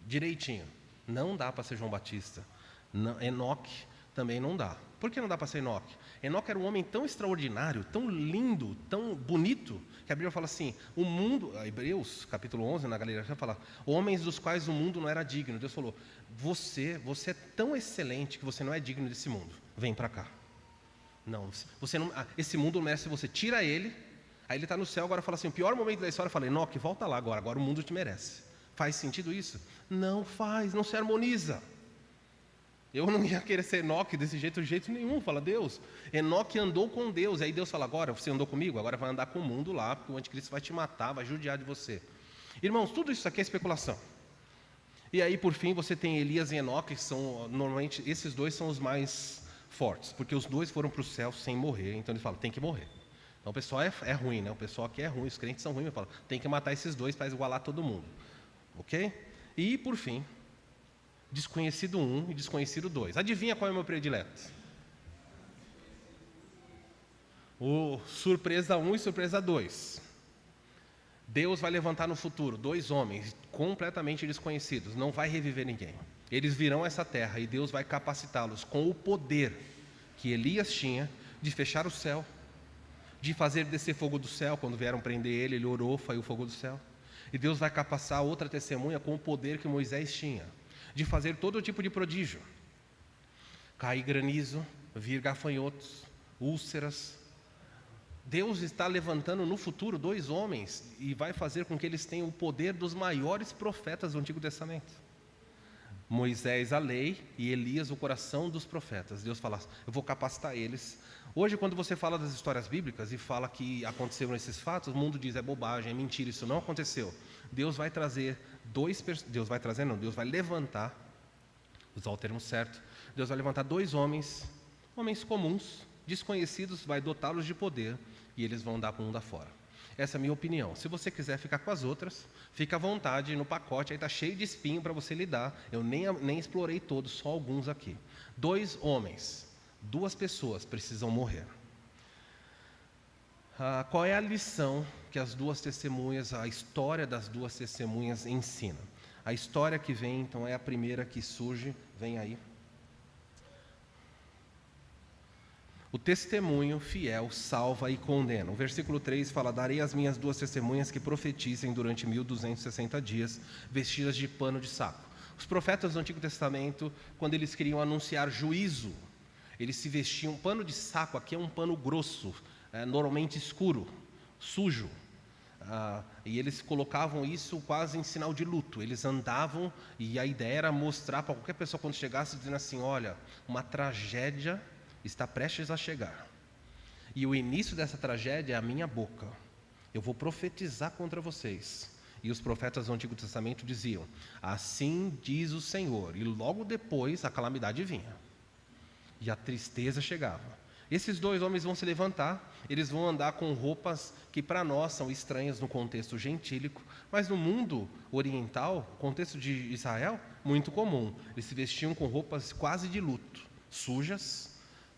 direitinho. Não dá para ser João Batista. Enoque também não dá. Por que não dá para ser Enoque? Enoque era um homem tão extraordinário, tão lindo, tão bonito, que a Bíblia fala assim, o mundo, Hebreus, capítulo 11, na Galeria, fala, homens dos quais o mundo não era digno. Deus falou, você é tão excelente que você não é digno desse mundo. Vem para cá. Não, você não, esse mundo não merece você. Tira ele, aí ele está no céu, agora fala assim, o pior momento da história, eu falei, Enoque, volta lá agora o mundo te merece. Faz sentido isso? Não faz, não se harmoniza. Eu não ia querer ser Enoque desse jeito, de jeito nenhum, fala Deus. Enoque andou com Deus, aí Deus fala, agora você andou comigo, agora vai andar com o mundo lá, porque o anticristo vai te matar, vai judiar de você. Irmãos, tudo isso aqui é especulação. E aí, por fim, você tem Elias e Enoque, que são, normalmente, esses 2 são os mais fortes, porque os 2 foram para o céu sem morrer, então ele fala, tem que morrer. Então o pessoal é ruim, né? O pessoal aqui é ruim, os crentes são ruins, ele fala, tem que matar esses 2 para igualar todo mundo. Ok? E, por fim, desconhecido 1 e desconhecido 2. Adivinha qual é o meu predileto? O surpresa 1 e surpresa 2. Deus vai levantar no futuro 2 homens completamente desconhecidos, não vai reviver ninguém. Eles virão a essa terra e Deus vai capacitá-los com o poder que Elias tinha de fechar o céu, de fazer descer fogo do céu. Quando vieram prender ele orou, foi o fogo do céu. E Deus vai capacitar outra testemunha com o poder que Moisés tinha, de fazer todo tipo de prodígio. Cair granizo, vir gafanhotos, úlceras. Deus está levantando no futuro 2 homens e vai fazer com que eles tenham o poder dos maiores profetas do Antigo Testamento. Moisés a lei e Elias o coração dos profetas. Deus fala, eu vou capacitar eles. Hoje, quando você fala das histórias bíblicas e fala que aconteceram esses fatos, o mundo diz, é bobagem, é mentira, isso não aconteceu. Deus vai trazer Deus vai levantar, usar o termo certo, Deus vai levantar 2 homens comuns, desconhecidos, vai dotá-los de poder e eles vão dar para o mundo afora. Essa é a minha opinião. Se você quiser ficar com as outras, fica à vontade, no pacote aí está cheio de espinho para você lidar. Eu nem explorei todos, só alguns aqui. 2 homens, 2 pessoas precisam morrer. Qual é a lição que as 2 testemunhas, a história das 2 testemunhas ensina? A história que vem, então, é a primeira que surge. Vem aí. O testemunho fiel salva e condena. O versículo 3 fala: darei as minhas 2 testemunhas que profetizem durante 1260 dias, vestidas de pano de saco. Os profetas do Antigo Testamento, quando eles queriam anunciar juízo, eles se vestiam, pano de saco aqui é um pano grosso, normalmente escuro, sujo, e eles colocavam isso quase em sinal de luto. Eles andavam, e a ideia era mostrar para qualquer pessoa quando chegasse, dizendo assim: olha, uma tragédia está prestes a chegar, e o início dessa tragédia é a minha boca. Eu vou profetizar contra vocês. E os profetas do Antigo Testamento diziam: assim diz o Senhor. E logo depois a calamidade vinha, e a tristeza chegava. Esses 2 homens vão se levantar, eles vão andar com roupas que para nós são estranhas no contexto gentílico, mas no mundo oriental, contexto de Israel, muito comum. Eles se vestiam com roupas quase de luto, sujas,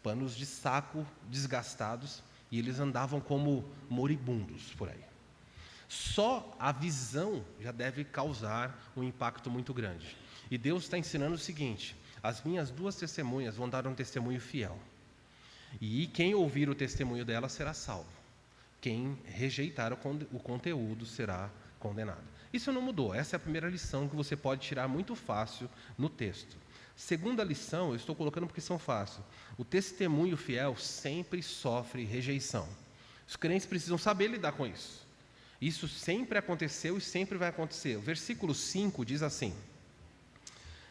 panos de saco desgastados, e eles andavam como moribundos por aí. Só a visão já deve causar um impacto muito grande. E Deus está ensinando o seguinte: as minhas 2 testemunhas vão dar um testemunho fiel, e quem ouvir o testemunho delas será salvo. Quem rejeitar o conteúdo será condenado. Isso não mudou. Essa é a primeira lição que você pode tirar muito fácil no texto. Segunda lição, eu estou colocando porque são fáceis. O testemunho fiel sempre sofre rejeição. Os crentes precisam saber lidar com isso. Isso sempre aconteceu e sempre vai acontecer. O versículo 5 diz assim: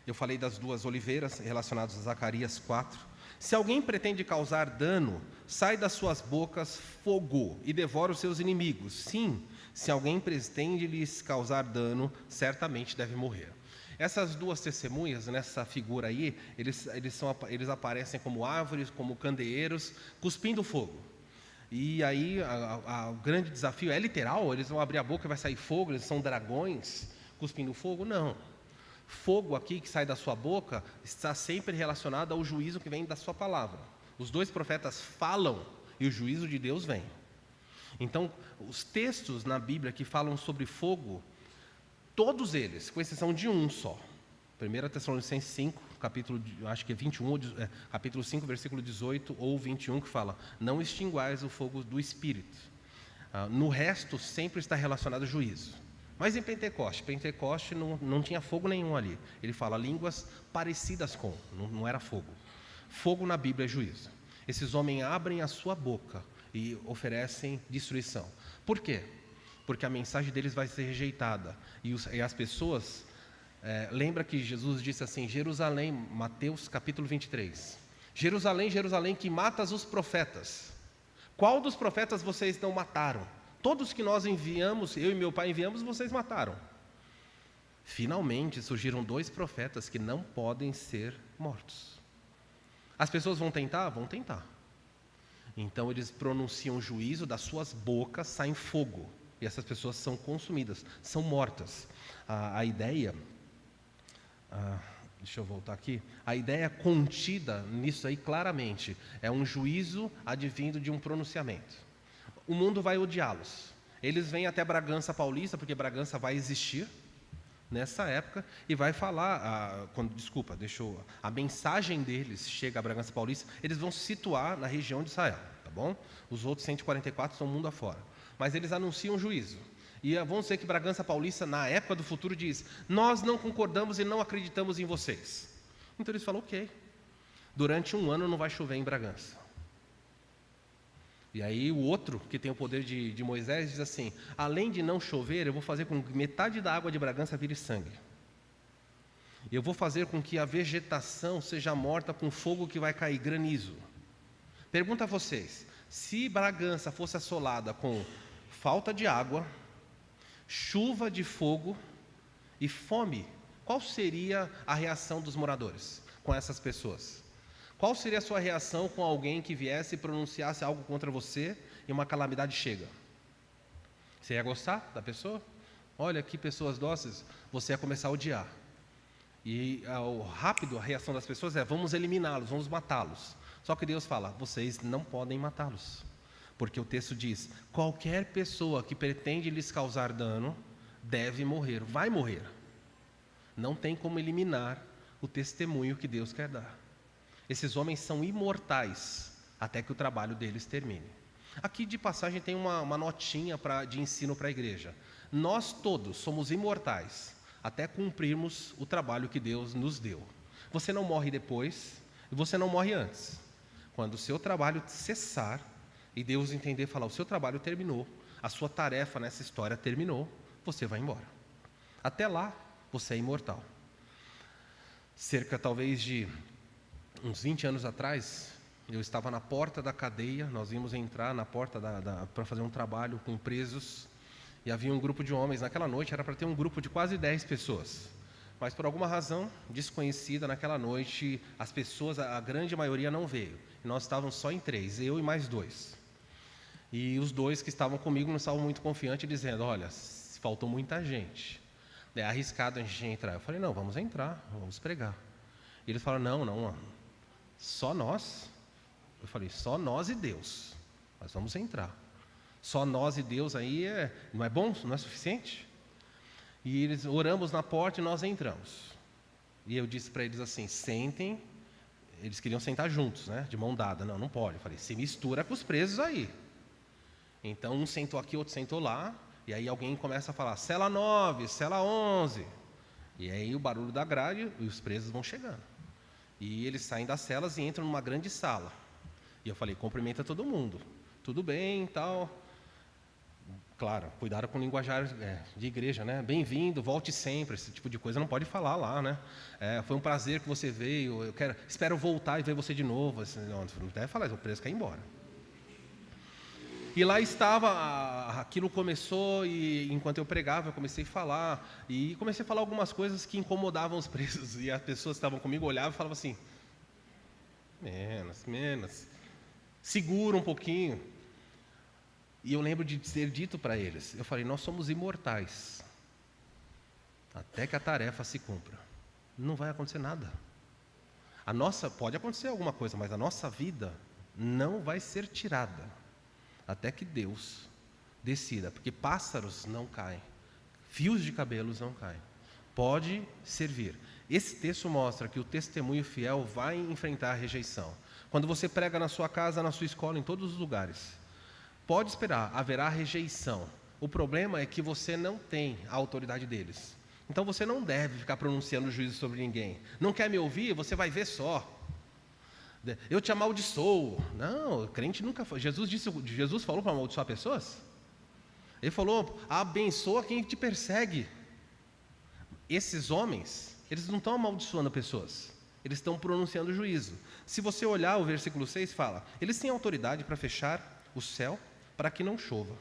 eu falei das 2 oliveiras relacionadas a Zacarias 4. Se alguém pretende causar dano, sai das suas bocas fogo e devora os seus inimigos. Sim, se alguém pretende lhes causar dano, certamente deve morrer. Essas 2 testemunhas, nessa figura aí, eles aparecem como árvores, como candeeiros, cuspindo fogo. E aí o grande desafio é literal: eles vão abrir a boca e vai sair fogo, eles são dragões cuspindo fogo? Não. Fogo aqui que sai da sua boca está sempre relacionado ao juízo que vem da sua palavra. Os 2 profetas falam e o juízo de Deus vem. Então, os textos na Bíblia que falam sobre fogo, todos eles, com exceção de um só, 1 Tessalonicenses 5, capítulo, acho que é 21, capítulo 5, versículo 18 ou 21, que fala: não extinguais o fogo do Espírito. No resto, sempre está relacionado ao juízo. Mas em Pentecoste não tinha fogo nenhum ali. Ele fala línguas parecidas com, não era fogo. Fogo na Bíblia é juízo. Esses homens abrem a sua boca e oferecem destruição. Por quê? Porque a mensagem deles vai ser rejeitada. E as pessoas, lembra que Jesus disse assim: Jerusalém, Mateus capítulo 23. Jerusalém, Jerusalém, que matas os profetas. Qual dos profetas vocês não mataram? Todos que nós enviamos, eu e meu pai enviamos, vocês mataram. Finalmente surgiram 2 profetas que não podem ser mortos. As pessoas vão tentar? Vão tentar. Então eles pronunciam juízo, das suas bocas saem fogo. E essas pessoas são consumidas, são mortas. A ideia... deixa eu voltar aqui. A ideia contida nisso aí claramente é um juízo advindo de um pronunciamento. O mundo vai odiá-los. Eles vêm até Bragança Paulista, porque Bragança vai existir nessa época, e vai falar, a mensagem deles chega a Bragança Paulista, eles vão se situar na região de Israel, tá bom? Os outros 144 estão mundo afora. Mas eles anunciam juízo. E vamos dizer que Bragança Paulista, na época do futuro, diz: nós não concordamos e não acreditamos em vocês. Então eles falam: ok, durante 1 ano não vai chover em Bragança. E aí o outro, que tem o poder de Moisés, diz assim: além de não chover, eu vou fazer com que metade da água de Bragança vire sangue. Eu vou fazer com que a vegetação seja morta com fogo que vai cair, granizo. Pergunto a vocês: se Bragança fosse assolada com falta de água, chuva de fogo e fome, qual seria a reação dos moradores com essas pessoas? Qual seria a sua reação com alguém que viesse e pronunciasse algo contra você e uma calamidade chega? Você ia gostar da pessoa? Olha que pessoas dóceis. Você ia começar a odiar. E a reação das pessoas é: vamos eliminá-los, vamos matá-los. Só que Deus fala: vocês não podem matá-los. Porque o texto diz: qualquer pessoa que pretende lhes causar dano deve morrer, vai morrer. Não tem como eliminar o testemunho que Deus quer dar. Esses homens são imortais até que o trabalho deles termine. Aqui de passagem tem uma notinha de ensino para a igreja. Nós todos somos imortais até cumprirmos o trabalho que Deus nos deu. Você não morre depois e você não morre antes. Quando o seu trabalho cessar e Deus entender e falar, o seu trabalho terminou, a sua tarefa nessa história terminou, você vai embora. Até lá, você é imortal. Cerca talvez de uns 20 anos atrás, eu estava na porta da cadeia, nós íamos entrar na porta para fazer um trabalho com presos, e havia um grupo de homens. Naquela noite era para ter um grupo de quase 10 pessoas, mas por alguma razão desconhecida, naquela noite, as pessoas, a grande maioria não veio, e nós estávamos só em 3, eu e mais 2. E os 2 que estavam comigo não estavam muito confiantes, dizendo, olha, faltou muita gente, é arriscado a gente entrar. Eu falei, não, vamos entrar, vamos pregar. E eles falaram, não, só nós. Eu falei, só nós e Deus, nós vamos entrar. Só nós e Deus aí não é bom, não é suficiente? E eles oramos na porta e nós entramos. E eu disse para eles assim, sentem. Eles queriam sentar juntos, né, de mão dada. Não pode. Eu falei, se mistura com os presos aí. Então um sentou aqui, outro sentou lá. E aí alguém começa a falar, cela 9, cela 11. E aí o barulho da grade e os presos vão chegando. E eles saem das celas e entram numa grande sala. E eu falei, cumprimenta todo mundo. Tudo bem e tal. Claro, cuidado com o linguajar de igreja, né? Bem-vindo, volte sempre, esse tipo de coisa não pode falar lá, né? Foi um prazer que você veio, espero voltar e ver você de novo. Assim, não deve falar, o preso quer ir embora. E lá estava, aquilo começou, e enquanto eu pregava, eu comecei a falar, e comecei a falar algumas coisas que incomodavam os presos, e as pessoas que estavam comigo olhavam e falavam assim, menos, segura um pouquinho. E eu lembro de ter dito para eles, eu falei, nós somos imortais, até que a tarefa se cumpra. Não vai acontecer nada. Pode acontecer alguma coisa, mas a nossa vida não vai ser tirada, até que Deus decida, porque pássaros não caem, fios de cabelos não caem. Pode servir. Esse texto mostra que o testemunho fiel vai enfrentar a rejeição. Quando você prega na sua casa, na sua escola, em todos os lugares, pode esperar, haverá rejeição. O problema é que você não tem a autoridade deles. Então você não deve ficar pronunciando juízo sobre ninguém. Não quer me ouvir? Você vai ver só. Eu te amaldiçoo. Não, o crente nunca foi. Jesus falou para amaldiçoar pessoas? Ele falou, abençoa quem te persegue. Esses homens, eles não estão amaldiçoando pessoas. Eles estão pronunciando juízo. Se você olhar o versículo 6, fala, eles têm autoridade para fechar o céu para que não chova,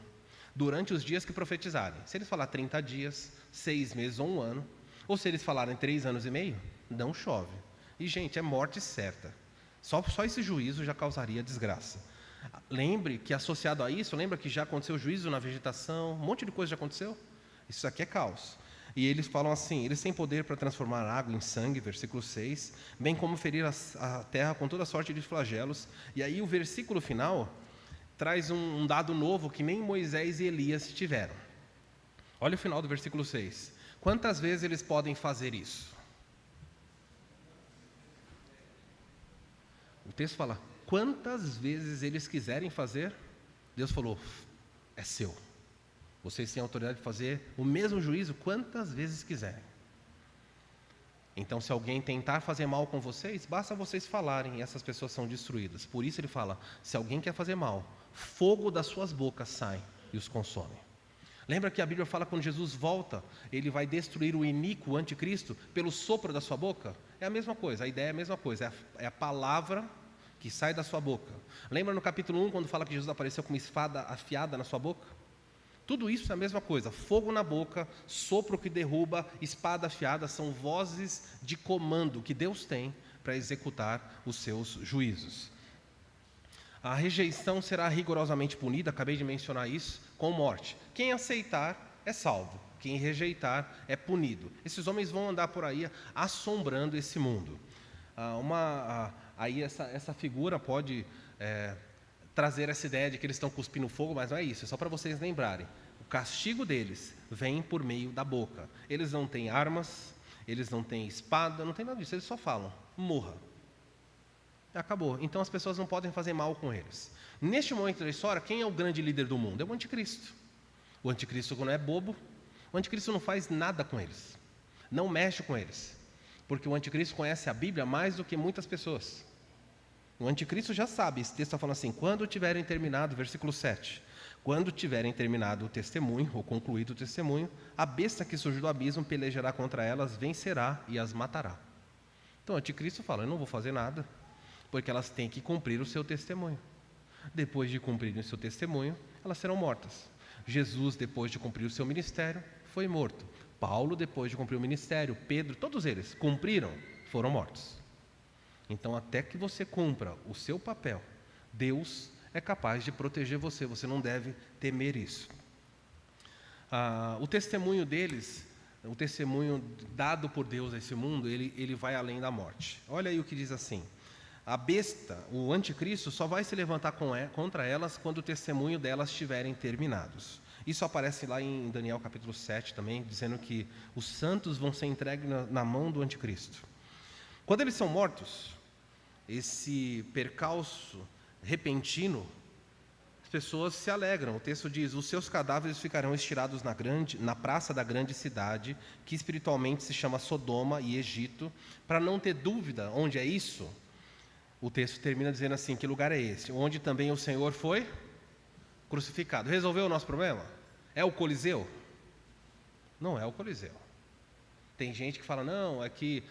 durante os dias que profetizarem. Se eles falar 30 dias, 6 meses ou 1 ano, ou se eles falarem 3 anos e meio, não chove. E, gente, é morte certa. Só esse juízo já causaria desgraça. Lembre que, associado a isso, lembra que já aconteceu juízo na vegetação, um monte de coisa já aconteceu? Isso aqui é caos. E eles falam assim, eles têm poder para transformar água em sangue, versículo 6, bem como ferir a terra com toda sorte de flagelos. E aí o versículo final traz um dado novo que nem Moisés e Elias tiveram. Olha o final do versículo 6. Quantas vezes eles podem fazer isso? O texto fala, quantas vezes eles quiserem fazer, Deus falou, é seu. Vocês têm a autoridade de fazer o mesmo juízo quantas vezes quiserem. Então, se alguém tentar fazer mal com vocês, basta vocês falarem e essas pessoas são destruídas. Por isso ele fala, se alguém quer fazer mal, fogo das suas bocas sai e os consome. Lembra que a Bíblia fala que quando Jesus volta, ele vai destruir o iníquo, o anticristo, pelo sopro da sua boca? É a mesma coisa, a ideia é a mesma coisa, é a palavra que sai da sua boca. Lembra no capítulo 1, quando fala que Jesus apareceu com uma espada afiada na sua boca? Tudo isso é a mesma coisa, fogo na boca, sopro que derruba, espada afiada, são vozes de comando que Deus tem para executar os seus juízos. A rejeição será rigorosamente punida, acabei de mencionar isso, com morte. Quem aceitar é salvo, quem rejeitar é punido. Esses homens vão andar por aí assombrando esse mundo. Aí essa figura pode trazer essa ideia de que eles estão cuspindo fogo, mas não é isso, é só para vocês lembrarem. O castigo deles vem por meio da boca. Eles não têm armas, eles não têm espada, não tem nada disso, eles só falam, morra. Acabou. Então as pessoas não podem fazer mal com eles. Neste momento da história, quem é o grande líder do mundo? É o anticristo. O anticristo não é bobo, o anticristo não faz nada com eles, não mexe com eles, porque o anticristo conhece a Bíblia mais do que muitas pessoas. O anticristo já sabe, esse texto está falando assim, quando tiverem terminado, versículo 7, quando tiverem terminado o testemunho, ou concluído o testemunho, a besta que surge do abismo pelejará contra elas, vencerá e as matará. Então o anticristo fala, eu não vou fazer nada, porque elas têm que cumprir o seu testemunho. Depois de cumprirem o seu testemunho, elas serão mortas. Jesus, depois de cumprir o seu ministério, foi morto. Paulo, depois de cumprir o ministério, Pedro, todos eles cumpriram, foram mortos. Então, até que você cumpra o seu papel, Deus é capaz de proteger você, você não deve temer isso. O testemunho deles, o testemunho dado por Deus a esse mundo, ele vai além da morte. Olha aí o que diz assim, a besta, o anticristo, só vai se levantar contra elas quando o testemunho delas estiverem terminados. Isso aparece lá em Daniel capítulo 7 também, dizendo que os santos vão ser entregues na mão do anticristo. Quando eles são mortos, esse percalço repentino, as pessoas se alegram. O texto diz, os seus cadáveres ficarão estirados na praça da grande cidade, que espiritualmente se chama Sodoma e Egito. Para não ter dúvida onde é isso, o texto termina dizendo assim, que lugar é esse? Onde também o Senhor foi crucificado. Resolveu o nosso problema? É o Coliseu? Não é o Coliseu. Tem gente que fala, não, é que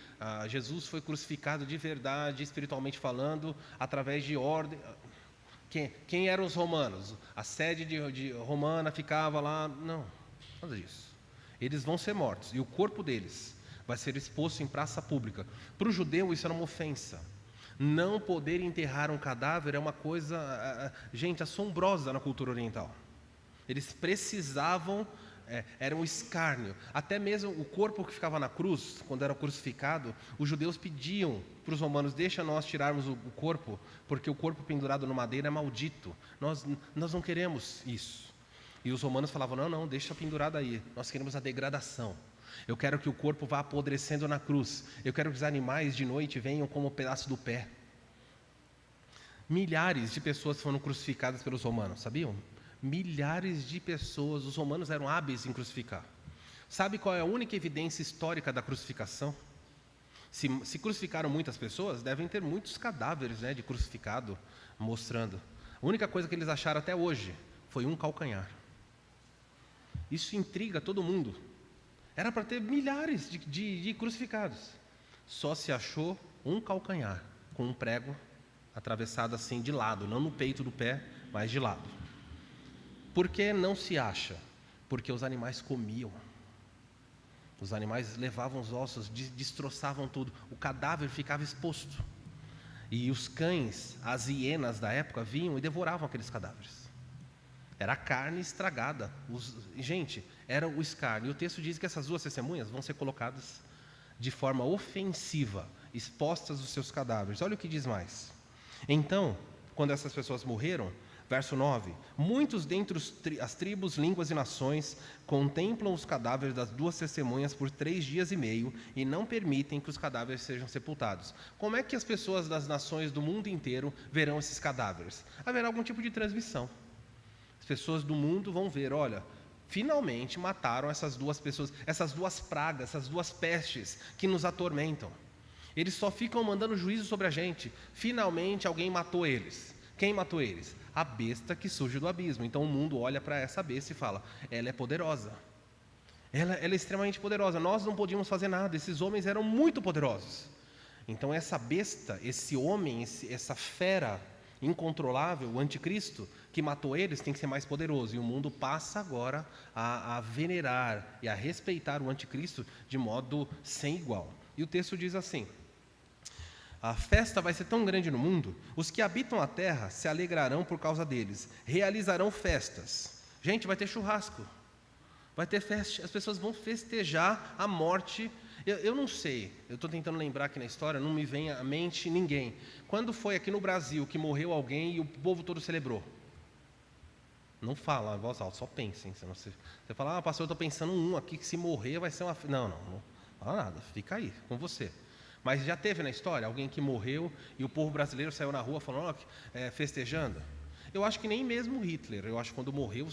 Jesus foi crucificado de verdade, espiritualmente falando, através de ordem. Quem eram os romanos? A sede de romana ficava lá. Não, nada disso. Eles vão ser mortos, e o corpo deles vai ser exposto em praça pública. Para o judeu isso era uma ofensa. Não poder enterrar um cadáver é uma coisa, gente, assombrosa na cultura oriental. Eles precisavam, era um escárnio. Até mesmo o corpo que ficava na cruz, quando era crucificado, os judeus pediam para os romanos, deixa nós tirarmos o corpo, porque o corpo pendurado no madeira é maldito. Nós não queremos isso. E os romanos falavam, não, deixa pendurado aí, nós queremos a degradação. Eu quero que o corpo vá apodrecendo na cruz. Eu quero que os animais de noite venham como um pedaço do pé. Milhares de pessoas foram crucificadas pelos romanos, sabiam? Milhares de pessoas, os romanos eram hábeis em crucificar. Sabe qual é a única evidência histórica da crucificação? Se crucificaram muitas pessoas, devem ter muitos cadáveres, de crucificado mostrando. A única coisa que eles acharam até hoje foi um calcanhar. Isso intriga todo mundo. Era para ter milhares de crucificados. Só se achou um calcanhar, com um prego atravessado assim de lado, não no peito do pé, mas de lado. Por que não se acha? Porque os animais comiam. Os animais levavam os ossos, destroçavam tudo. O cadáver ficava exposto. E os cães, as hienas da época, vinham e devoravam aqueles cadáveres. Era carne estragada. Gente, era o escárnio. E o texto diz que essas duas testemunhas vão ser colocadas de forma ofensiva, expostas os seus cadáveres. Olha o que diz mais. Então, quando essas pessoas morreram, verso 9, muitos dentre as tribos, línguas e nações contemplam os cadáveres das duas testemunhas por 3 dias e meio e não permitem que os cadáveres sejam sepultados. Como é que as pessoas das nações do mundo inteiro verão esses cadáveres? Haverá algum tipo de transmissão. As pessoas do mundo vão ver, olha, finalmente mataram essas duas pessoas, essas duas pragas, essas duas pestes que nos atormentam. Eles só ficam mandando juízo sobre a gente. Finalmente alguém matou eles. Quem matou eles? A besta que surge do abismo. Então o mundo olha para essa besta e fala, ela é poderosa. Ela é extremamente poderosa. Nós não podíamos fazer nada, esses homens eram muito poderosos. Então essa besta, esse homem, essa fera incontrolável, o anticristo, que matou eles, tem que ser mais poderoso. E o mundo passa agora a venerar e a respeitar o anticristo de modo sem igual. E o texto diz assim, a festa vai ser tão grande no mundo, os que habitam a terra se alegrarão por causa deles, realizarão festas. Gente, vai ter churrasco, vai ter festa, as pessoas vão festejar a morte. Eu não sei, eu estou tentando lembrar aqui na história, não me vem à mente ninguém. Quando foi aqui no Brasil que morreu alguém e o povo todo celebrou? Não fala em voz alta, só pensem. Você fala, pastor, eu estou pensando aqui que se morrer vai ser uma... Não. Fala nada, fica aí, com você. Mas já teve na história alguém que morreu e o povo brasileiro saiu na rua falando, festejando? Eu acho que nem mesmo Hitler, eu acho que quando morreu,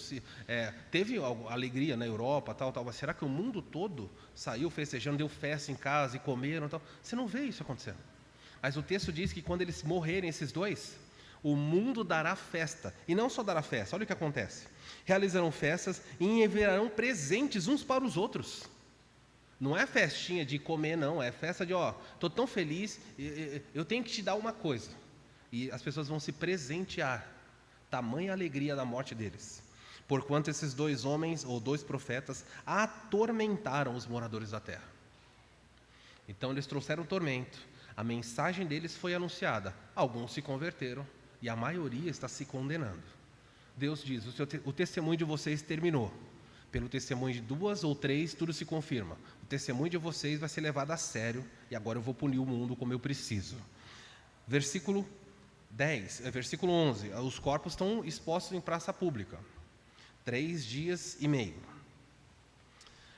teve alegria na Europa, tal, mas será que o mundo todo saiu festejando, deu festa em casa e comeram, tal? Você não vê isso acontecendo. Mas o texto diz que quando eles morrerem, esses dois, o mundo dará festa. E não só dará festa, olha o que acontece. Realizarão festas e enviarão presentes uns para os outros. Não é festinha de comer, não. É festa de, estou tão feliz, eu tenho que te dar uma coisa. E as pessoas vão se presentear. Tamanha alegria da morte deles. Porquanto esses dois homens, ou dois profetas, atormentaram os moradores da terra. Então eles trouxeram tormento. A mensagem deles foi anunciada. Alguns se converteram e a maioria está se condenando. Deus diz, o testemunho de vocês terminou. Pelo testemunho de 2 ou 3, tudo se confirma. O testemunho de vocês vai ser levado a sério e agora eu vou punir o mundo como eu preciso. Versículo 11. Os corpos estão expostos em praça pública. 3 dias e meio.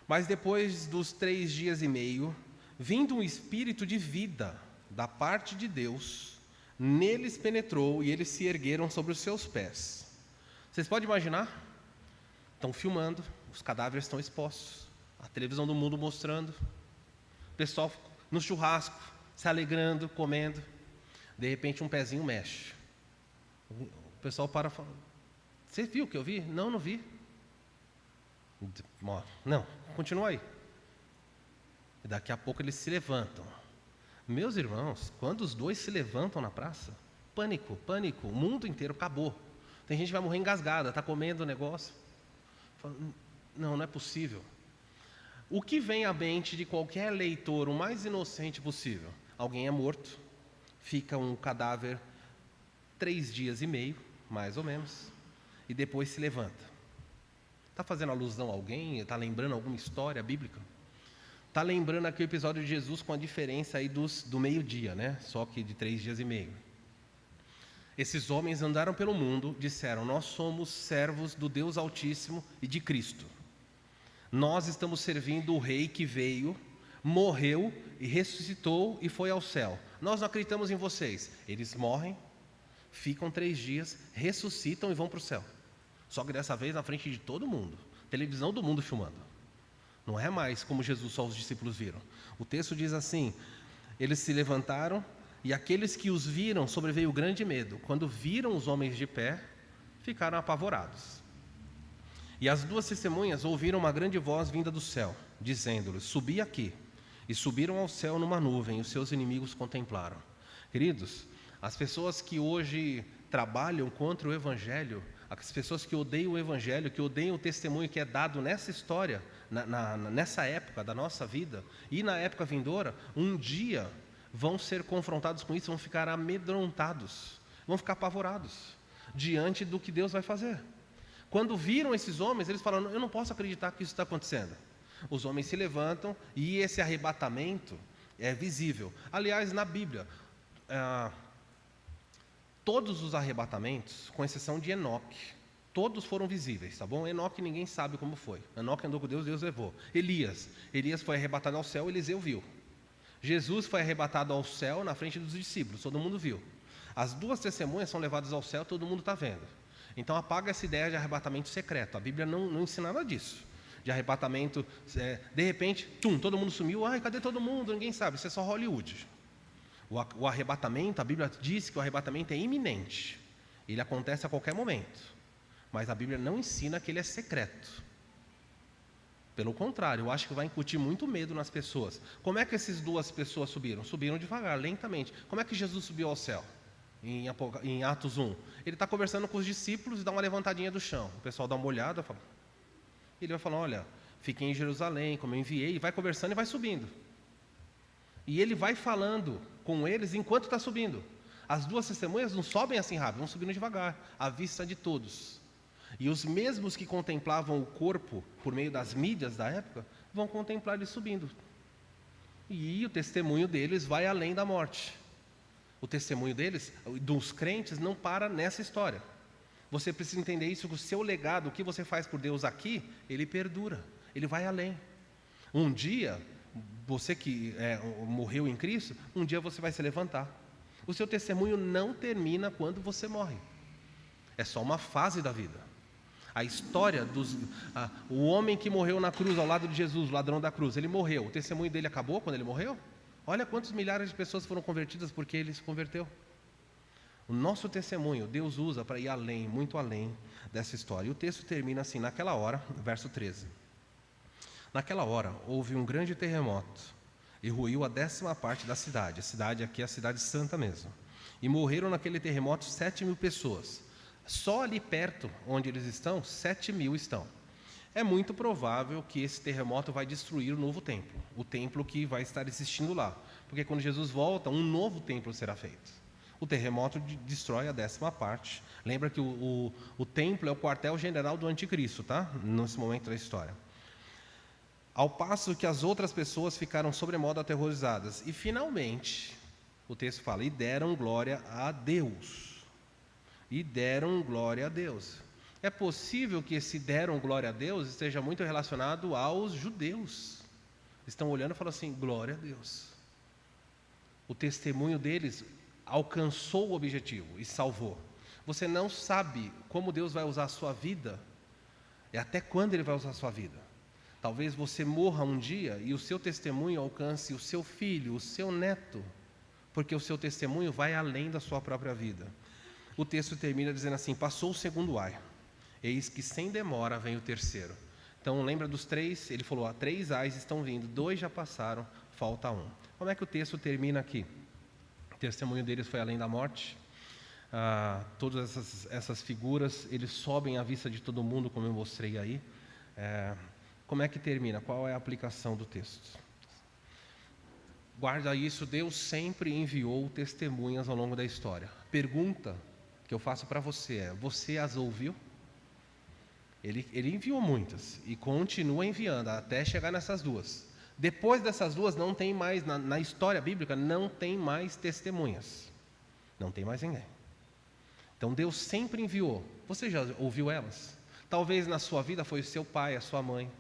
Mas depois dos 3 dias e meio, vindo um espírito de vida da parte de Deus, neles penetrou e eles se ergueram sobre os seus pés. Vocês podem imaginar? Estão filmando, os cadáveres estão expostos, a televisão do mundo mostrando, o pessoal no churrasco, se alegrando, comendo. De repente um pezinho mexe. O pessoal para e fala, você viu o que eu vi? Não, não vi. Não, continua aí. E daqui a pouco eles se levantam. Meus irmãos, quando os dois se levantam na praça, pânico, o mundo inteiro acabou. Tem gente que vai morrer engasgada, está comendo o negócio. Fala, não é possível. O que vem à mente de qualquer leitor, o mais inocente possível? Alguém é morto, fica um cadáver 3 dias e meio, mais ou menos, e depois se levanta. Está fazendo alusão a alguém? Está lembrando alguma história bíblica? Está lembrando aqui o episódio de Jesus com a diferença aí do meio-dia, né? Só que de 3 dias e meio. Esses homens andaram pelo mundo, disseram, nós somos servos do Deus Altíssimo e de Cristo. Nós estamos servindo o Rei que veio, morreu e ressuscitou e foi ao céu. Nós não acreditamos em vocês. Eles morrem, ficam 3 dias, ressuscitam e vão para o céu. Só que dessa vez na frente de todo mundo. Televisão do mundo filmando. Não é mais como Jesus só os discípulos viram. O texto diz assim, eles se levantaram e aqueles que os viram sobreveio grande medo. Quando viram os homens de pé, ficaram apavorados. E as 2 testemunhas ouviram uma grande voz vinda do céu, dizendo-lhes, subi aqui. E subiram ao céu numa nuvem, e os seus inimigos contemplaram. Queridos, as pessoas que hoje trabalham contra o Evangelho, as pessoas que odeiam o Evangelho, que odeiam o testemunho que é dado nessa história, nessa época da nossa vida, e na época vindoura, um dia vão ser confrontados com isso, vão ficar amedrontados, vão ficar apavorados, diante do que Deus vai fazer. Quando viram esses homens, eles falaram, eu não posso acreditar que isso está acontecendo. Os homens se levantam e esse arrebatamento é visível. Aliás, na Bíblia, todos os arrebatamentos, com exceção de Enoque, todos foram visíveis, tá bom? Enoque ninguém sabe como foi. Enoque andou com Deus, Deus levou. Elias foi arrebatado ao céu, Eliseu viu. Jesus foi arrebatado ao céu na frente dos discípulos, todo mundo viu. As 2 testemunhas são levadas ao céu, todo mundo está vendo. Então apaga essa ideia de arrebatamento secreto. A Bíblia não ensina nada disso. De arrebatamento, de repente, todo mundo sumiu. Ai, cadê todo mundo? Ninguém sabe, isso é só Hollywood. O arrebatamento, a Bíblia diz que o arrebatamento é iminente. Ele acontece a qualquer momento. Mas a Bíblia não ensina que ele é secreto. Pelo contrário, eu acho que vai incutir muito medo nas pessoas. Como é que essas 2 pessoas subiram? Subiram devagar, lentamente. Como é que Jesus subiu ao céu? Em Atos 1. Ele está conversando com os discípulos e dá uma levantadinha do chão. O pessoal dá uma olhada, fala... Ele vai falar, olha, fiquem em Jerusalém, como eu enviei, e vai conversando e vai subindo. E ele vai falando com eles enquanto está subindo. As 2 testemunhas não sobem assim rápido, vão subindo devagar, à vista de todos. E os mesmos que contemplavam o corpo por meio das mídias da época, vão contemplar ele subindo. E o testemunho deles vai além da morte. O testemunho deles, dos crentes, não para nessa história. Você precisa entender isso, que o seu legado, o que você faz por Deus aqui, ele perdura, ele vai além. Um dia, você que morreu em Cristo, um dia você vai se levantar. O seu testemunho não termina quando você morre. É só uma fase da vida. A história o homem que morreu na cruz ao lado de Jesus, o ladrão da cruz, ele morreu. O testemunho dele acabou quando ele morreu? Olha quantos milhares de pessoas foram convertidas porque ele se converteu. O nosso testemunho, Deus usa para ir além, muito além dessa história. E o texto termina assim, naquela hora, verso 13. Naquela hora, houve um grande terremoto e ruiu a 10ª parte da cidade. A cidade aqui é a cidade santa mesmo. E morreram naquele terremoto 7.000 pessoas. Só ali perto, onde eles estão, 7.000 estão. É muito provável que esse terremoto vai destruir o novo templo, o templo que vai estar existindo lá. Porque quando Jesus volta, um novo templo será feito. O terremoto destrói a 10ª parte. Lembra que o templo é o quartel-general do anticristo, tá? Nesse momento da história. Ao passo que as outras pessoas ficaram sobremodo aterrorizadas. E finalmente, o texto fala, e deram glória a Deus. E deram glória a Deus. É possível que esse deram glória a Deus esteja muito relacionado aos judeus. Estão olhando e falam assim, glória a Deus. O testemunho deles alcançou o objetivo e salvou. Você não sabe como Deus vai usar a sua vida, e até quando Ele vai usar a sua vida. Talvez você morra um dia e o seu testemunho alcance o seu filho, o seu neto, porque o seu testemunho vai além da sua própria vida. O texto termina dizendo assim, passou o segundo ai, eis que sem demora vem o terceiro. Então lembra dos 3, ele falou, 3 ais estão vindo, 2 já passaram, falta 1. Como é que o texto termina aqui? O testemunho deles foi além da morte. Todas essas figuras, eles sobem à vista de todo mundo, como eu mostrei aí. Como é que termina? Qual é a aplicação do texto? Guarda isso, Deus sempre enviou testemunhas ao longo da história. Pergunta que eu faço para você é, você as ouviu? Ele enviou muitas e continua enviando até chegar nessas 2. Depois dessas 2 não tem mais, na história bíblica, não tem mais testemunhas. Não tem mais ninguém. Então Deus sempre enviou. Você já ouviu elas? Talvez na sua vida foi o seu pai, a sua mãe.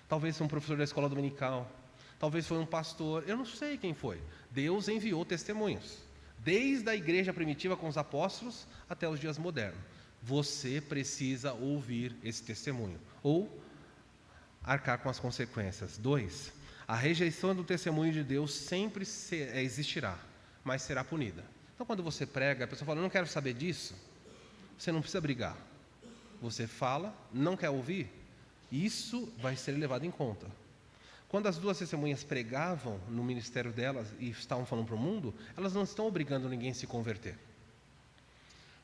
Talvez foi um professor da escola dominical. Talvez foi um pastor. Eu não sei quem foi. Deus enviou testemunhos. Desde a igreja primitiva com os apóstolos até os dias modernos. Você precisa ouvir esse testemunho. Ou arcar com as consequências. 2. A rejeição do testemunho de Deus sempre existirá, mas será punida. Então quando você prega, a pessoa fala, eu não quero saber disso. Você não precisa brigar. Você fala, não quer ouvir, isso vai ser levado em conta. Quando as 2 testemunhas pregavam no ministério delas e estavam falando para o mundo, elas não estão obrigando ninguém a se converter.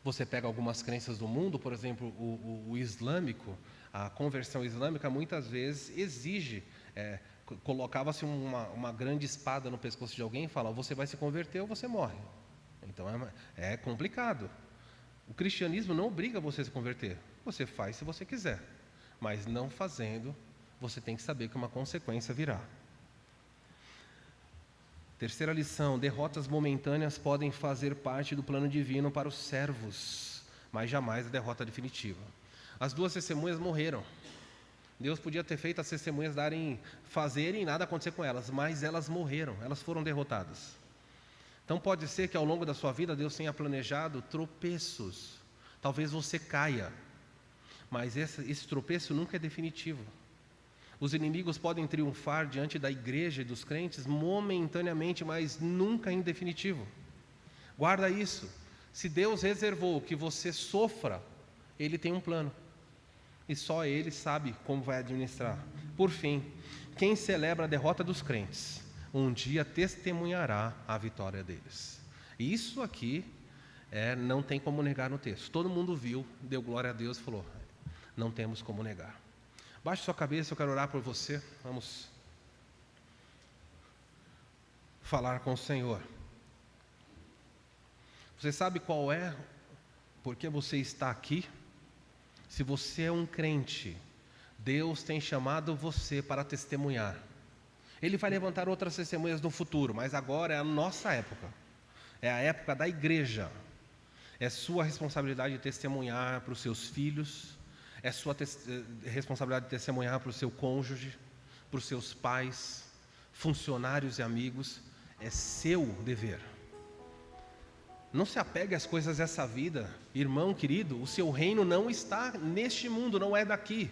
Você pega algumas crenças do mundo, por exemplo, o islâmico, a conversão islâmica muitas vezes exige, colocava-se uma grande espada no pescoço de alguém e fala, você vai se converter ou você morre. Então é complicado. O cristianismo não obriga você a se converter. Você faz se você quiser. Mas não fazendo, você tem que saber que uma consequência virá. Terceira lição, derrotas momentâneas podem fazer parte do plano divino para os servos, mas jamais a derrota definitiva. As 2 testemunhas morreram. Deus podia ter feito as testemunhas fazerem e nada acontecer com elas, mas elas morreram, elas foram derrotadas. Então pode ser que ao longo da sua vida Deus tenha planejado tropeços. Talvez você caia, mas esse tropeço nunca é definitivo. Os inimigos podem triunfar diante da igreja e dos crentes momentaneamente, mas nunca em definitivo. Guarda isso. Se Deus reservou que você sofra, Ele tem um plano. E só Ele sabe como vai administrar. Por fim, quem celebra a derrota dos crentes, um dia testemunhará a vitória deles. E isso aqui não tem como negar no texto. Todo mundo viu, deu glória a Deus e falou, não temos como negar. Baixe sua cabeça, eu quero orar por você. Vamos falar com o Senhor. Você sabe qual é, por que você está aqui? Se você é um crente, Deus tem chamado você para testemunhar. Ele vai levantar outras testemunhas no futuro, mas agora é a nossa época. É a época da igreja. É sua responsabilidade de testemunhar para os seus filhos. É sua responsabilidade de testemunhar para o seu cônjuge, para os seus pais. funcionários e amigos, é seu dever. Não se apegue às coisas dessa vida, irmão querido, o seu reino não está neste mundo, não é daqui.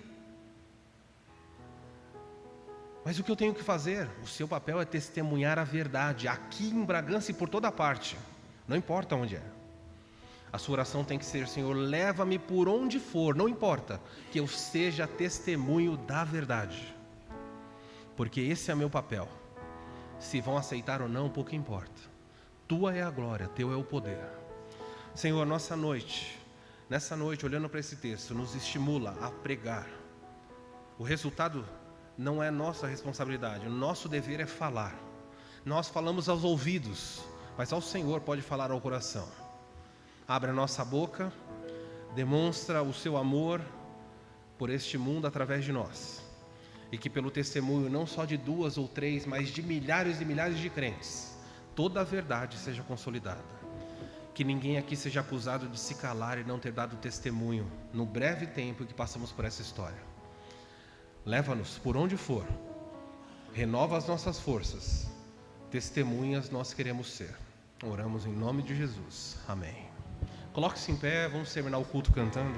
Mas o que eu tenho que fazer? O seu papel é testemunhar a verdade, aqui em Bragança e por toda parte, não importa onde é. A sua oração tem que ser: Senhor, leva-me por onde for, não importa, que eu seja testemunho da verdade. Porque esse é meu papel. Se vão aceitar ou não, pouco importa. Tua é a glória, teu é o poder. Senhor, nessa noite, olhando para esse texto, nos estimula a pregar. O resultado não é nossa responsabilidade, o nosso dever é falar. Nós falamos aos ouvidos, mas ao Senhor pode falar ao coração. Abre a nossa boca, demonstra o seu amor por este mundo através de nós. E que pelo testemunho não só de 2 ou 3, mas de milhares e milhares de crentes, toda a verdade seja consolidada. Que ninguém aqui seja acusado de se calar e não ter dado testemunho no breve tempo que passamos por essa história. Leva-nos por onde for, renova as nossas forças, testemunhas nós queremos ser. Oramos em nome de Jesus, amém. Coloque-se em pé, vamos terminar o culto cantando.